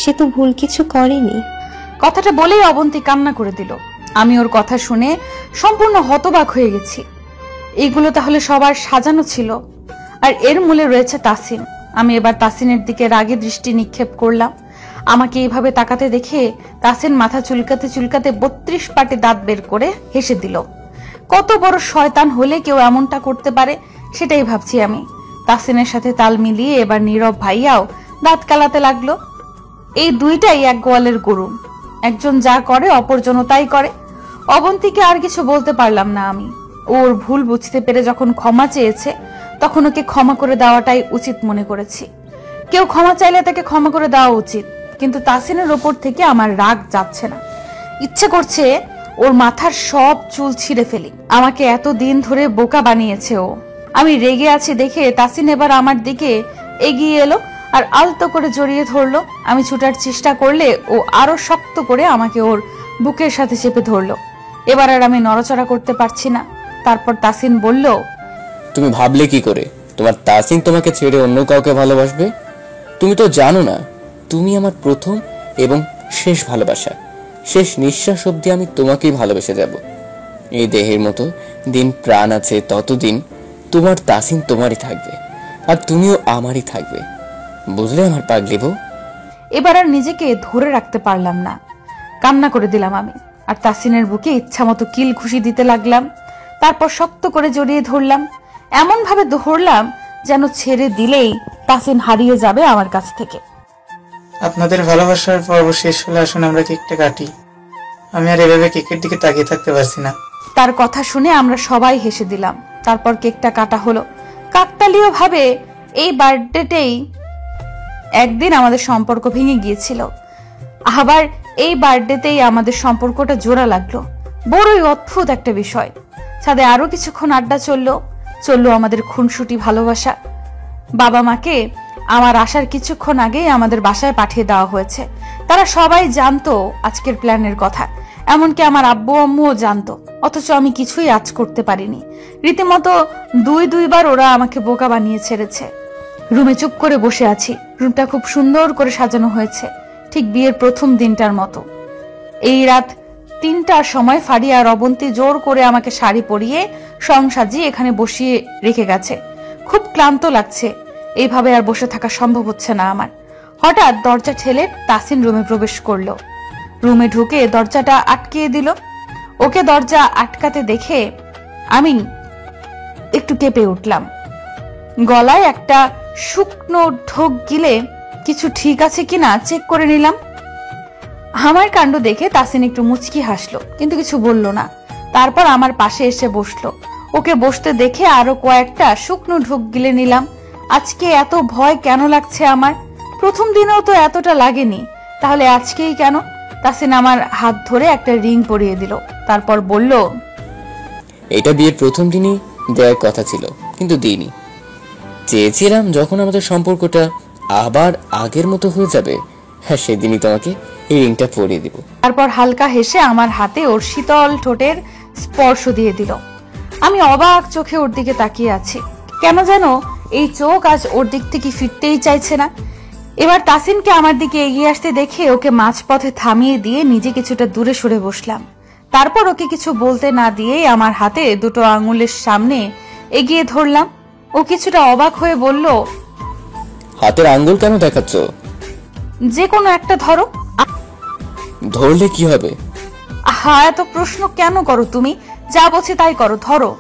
সে তো ভুল কিছু করেনি। কথাটা বলেই অবন্তী কান্না করে দিল। আমি ওর কথা শুনে সম্পূর্ণ হতবাক হয়ে গেছি। এইগুলো তাহলে সবার সাজানো ছিল, আর এর মূলে রয়েছে তাসিন। আমি এবার তাসিনের দিকে রাগে দৃষ্টি নিক্ষেপ করলাম। আমাকে এইভাবে তাকাতে দেখে তাসিন মাথা চুলকাতে চুলকাতে 32 পাটে দাঁত বের করে হেসে দিল। কত বড় শয়তান হলে কেউ এমনটা করতে পারে সেটাই ভাবছি আমি। তাসিনের সাথে তাল মিলিয়ে এবার নীরব ভাইয়াও দাঁত কালাতে লাগলো। এই দুইটাই এক গোয়ালের গরু, একজন যা করে অপরজন তাই করে। অবন্তীকে আর কিছু বলতে পারলাম না আমি। ওর ভুল বুঝতে পেরে যখন ক্ষমা চেয়েছে, তখন ওকে ক্ষমা করে দেওয়াটাই উচিত মনে করেছি। কেউ ক্ষমা চাইলে তাকে ক্ষমা করে দেওয়া উচিত, কিন্তু তাসিনের ওপর থেকে আমার রাগ যাচ্ছে না। ইচ্ছে করছে ওর মাথার সব চুল ছিঁড়ে ফেলি। আমাকে এত দিন ধরে বোকা বানিয়েছে ও। আমি রেগে আছি দেখে তাসিন এবার আমার দিকে এগিয়ে এলো আর আলতো করে জড়িয়ে ধরলো। আমি ছুটার চেষ্টা করলে ও আরো শক্ত করে আমাকে ওর বুকের সাথে চেপে ধরলো। এবার আর আমি নড়াচড়া করতে পারছি না। তারপর তাসিন বলল, তুমি ভাবলে কি করে তোমার তাসিন তোমাকে ছেড়ে অন্য কাউকে ভালোবাসবে? তুমি তো জানো না তুমি আমার প্রথম এবং শেষ ভালোবাসা। শেষ নিঃশ্বাস অবধি আমি তোমাকেই ভালোবেসে যাব। এই দেহের মতো দিন প্রাণ আছে ততদিন তোমার তাসিন তোমারই থাকবে, আর তুমিও আমারই থাকবে। বুঝলে আমার পাগলি বউ? এবার আর নিজেকে ধরে রাখতে পারলাম না, কান্না করে দিলাম আমি। আর তাসিনের বুকে ইচ্ছা মতো কিল ঘুষি দিতে লাগলাম। তারপর শক্ত করে জড়িয়ে ধরলাম, এমন ভাবে ধরলাম যেন ছেড়ে দিলেই তাসিন হারিয়ে যাবে আমার কাছ থেকে। আপনাদের ভালোবাসার পর্ব শেষ হলে আসুন আমরা কেকটা কাটি। আমি আর এভাবে কেকের দিকে তাকিয়ে থাকতে পারছি না। তার কথা শুনে আমরা সবাই হেসে দিলাম। তারপর কেকটা কাটা হলো। কাকতালীয় ভাবে এই বার্থডেতেই একদিন আমাদের সম্পর্ক ভেঙে গিয়েছিল, আবার এই বার্থডেতেই আমাদের সম্পর্কটা জোড়া লাগলো। বড়ই অদ্ভুত একটা বিষয়। ছাদে আরো কিছুক্ষণ আড্ডা চললো আমাদের খুনসুটি ভালোবাসা। বাবা মাকে আমার আসার কিছুক্ষণ আগেই আমাদের বাসায় পাঠিয়ে দেওয়া হয়েছে। তারা সবাই জানতো আজকের প্ল্যানের কথা, এমনকি আমার আব্বু আম্মুও জানতো, অথচ আমি কিছুই আজ করতে পারিনি। রীতিমতো দুইবার ওরা আমাকে বোকা বানিয়ে ছেড়েছে। রুমে চুপ করে বসে আছি। রুমটা খুব সুন্দর করে সাজানো হয়েছে, ঠিক বিয়ের প্রথম দিনটার মতো। এই রাত 3টার সময় ফারিয়া আর অবন্তী জোর করে আমাকে শাড়ি পরিয়ে সাজিয়ে এখানে বসিয়ে রেখে গেছে। খুব ক্লান্ত লাগছে, এইভাবে আর বসে থাকা সম্ভব হচ্ছে না আমার। হঠাৎ দরজা ঠেলে তাসিন রুমে প্রবেশ করলো। রুমে ঢুকে দরজাটা আটকিয়ে দিল। ওকে দরজা আটকাতে দেখে আমি একটু কেঁপে উঠলাম। গলায় একটা শুকনো ঢোক গিলে কিছু ঠিক আছে কিনা চেক করে নিলাম। আমার কাণ্ড দেখে তাসিন একটু মুচকি হাসলো, কিন্তু কিছু বলল না। তারপর আমার পাশে এসে বসলো। ওকে বসতে দেখে আরো কয়েকটা শুকনো ঢোক গিলে নিলাম। আজকে এত ভয় কেন লাগছে আমার? প্রথম দিনেও তো এতটা লাগেনি, তাহলে আজকেই কেন? তাসিন আমার হাত ধরে একটা রিং পরিয়ে দিল, তারপর বলল, এটা বিয়ের প্রথম দিনই দেওয়ার কথা ছিল, কিন্তু দিইনি। চেয়েছিলাম যখন আমাদের সম্পর্কটা আবার আগের মতো হয়ে যাবে, হ্যাঁ সেদিনই তোমাকে এই রিংটা পরিয়ে দিব। তারপর হালকা হেসে আমার হাতে ওর শীতল ঠোঁটের স্পর্শ দিয়ে দিল। আমি অবাক চোখে ওর দিকে তাকিয়ে আছি। কেন যেন এই চোখ আজ ওর দিক থেকে ফিরতেই চাইছে না। এবার তাসিনকে আমার দিকে এগিয়ে আসতে দেখে ওকে মাঝপথে থামিয়ে দিয়ে নিজে কিছুটা দূরে সরে বসলাম। তারপর ওকে কিছু বলতে না দিয়েই আমার হাতে দুটো আঙুলের সামনে এগিয়ে ধরলাম। ও কিছুটা অবাক হয়ে বলল, হাতের আঙ্গুল কেন দেখাচ্ছ? যে কোনো একটা ধরো। ধরলে কি হবে? হ্যাঁ, এত প্রশ্ন কেন করো তুমি? যা বলছি তাই করো, ধরো।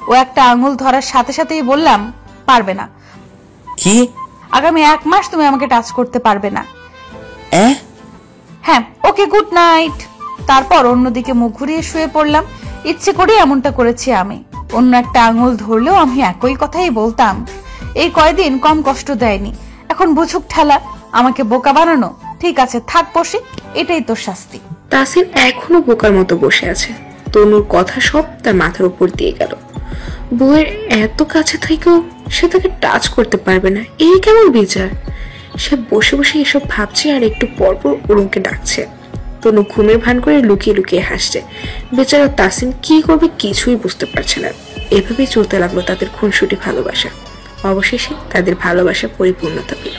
ও একটা আঙুল ধরার সাথে সাথেই বললাম, পারবে না। কি? আগামী 1 মাস তুমি আমাকে টাচ করতে পারবে না। হ্যাঁ, ওকে, গুড নাইট। তারপর অন্যদিকে মুখ ঘুরিয়ে শুয়ে পড়লাম। ইচ্ছে করে এমনটা করেছি আমি। অন্য একটা আঙুল ধরলেও আমি একই কথাই বলতাম। এই কয়দিন কম কষ্ট দেয়নি, এখন বুঝুক ঠেলা, আমাকে বোকা বানানো। ঠিক আছে, থাক বসে, এটাই তোর শাস্তি। তাসিন এখনো বোকার মতো বসে আছে। তনুর কথা সব তার মাথার উপর দিয়ে গেল। বউয়ের এত কাছে থেকেও সে তাকে টাচ করতে পারবে না, এই কেমন বিচার? সে বসে বসে এসব ভাবছে আর একটু পরপর অরুণকে ডাকছে। তনু ঘুমের ভান করে লুকিয়ে লুকিয়ে হাসছে। বেচারা তাসিন কি করবে কিছুই বুঝতে পারছে না। এভাবেই চলতে লাগলো তাদের খুনসুটি ভালোবাসা। অবশেষে তাদের ভালোবাসা পরিপূর্ণতা পেল।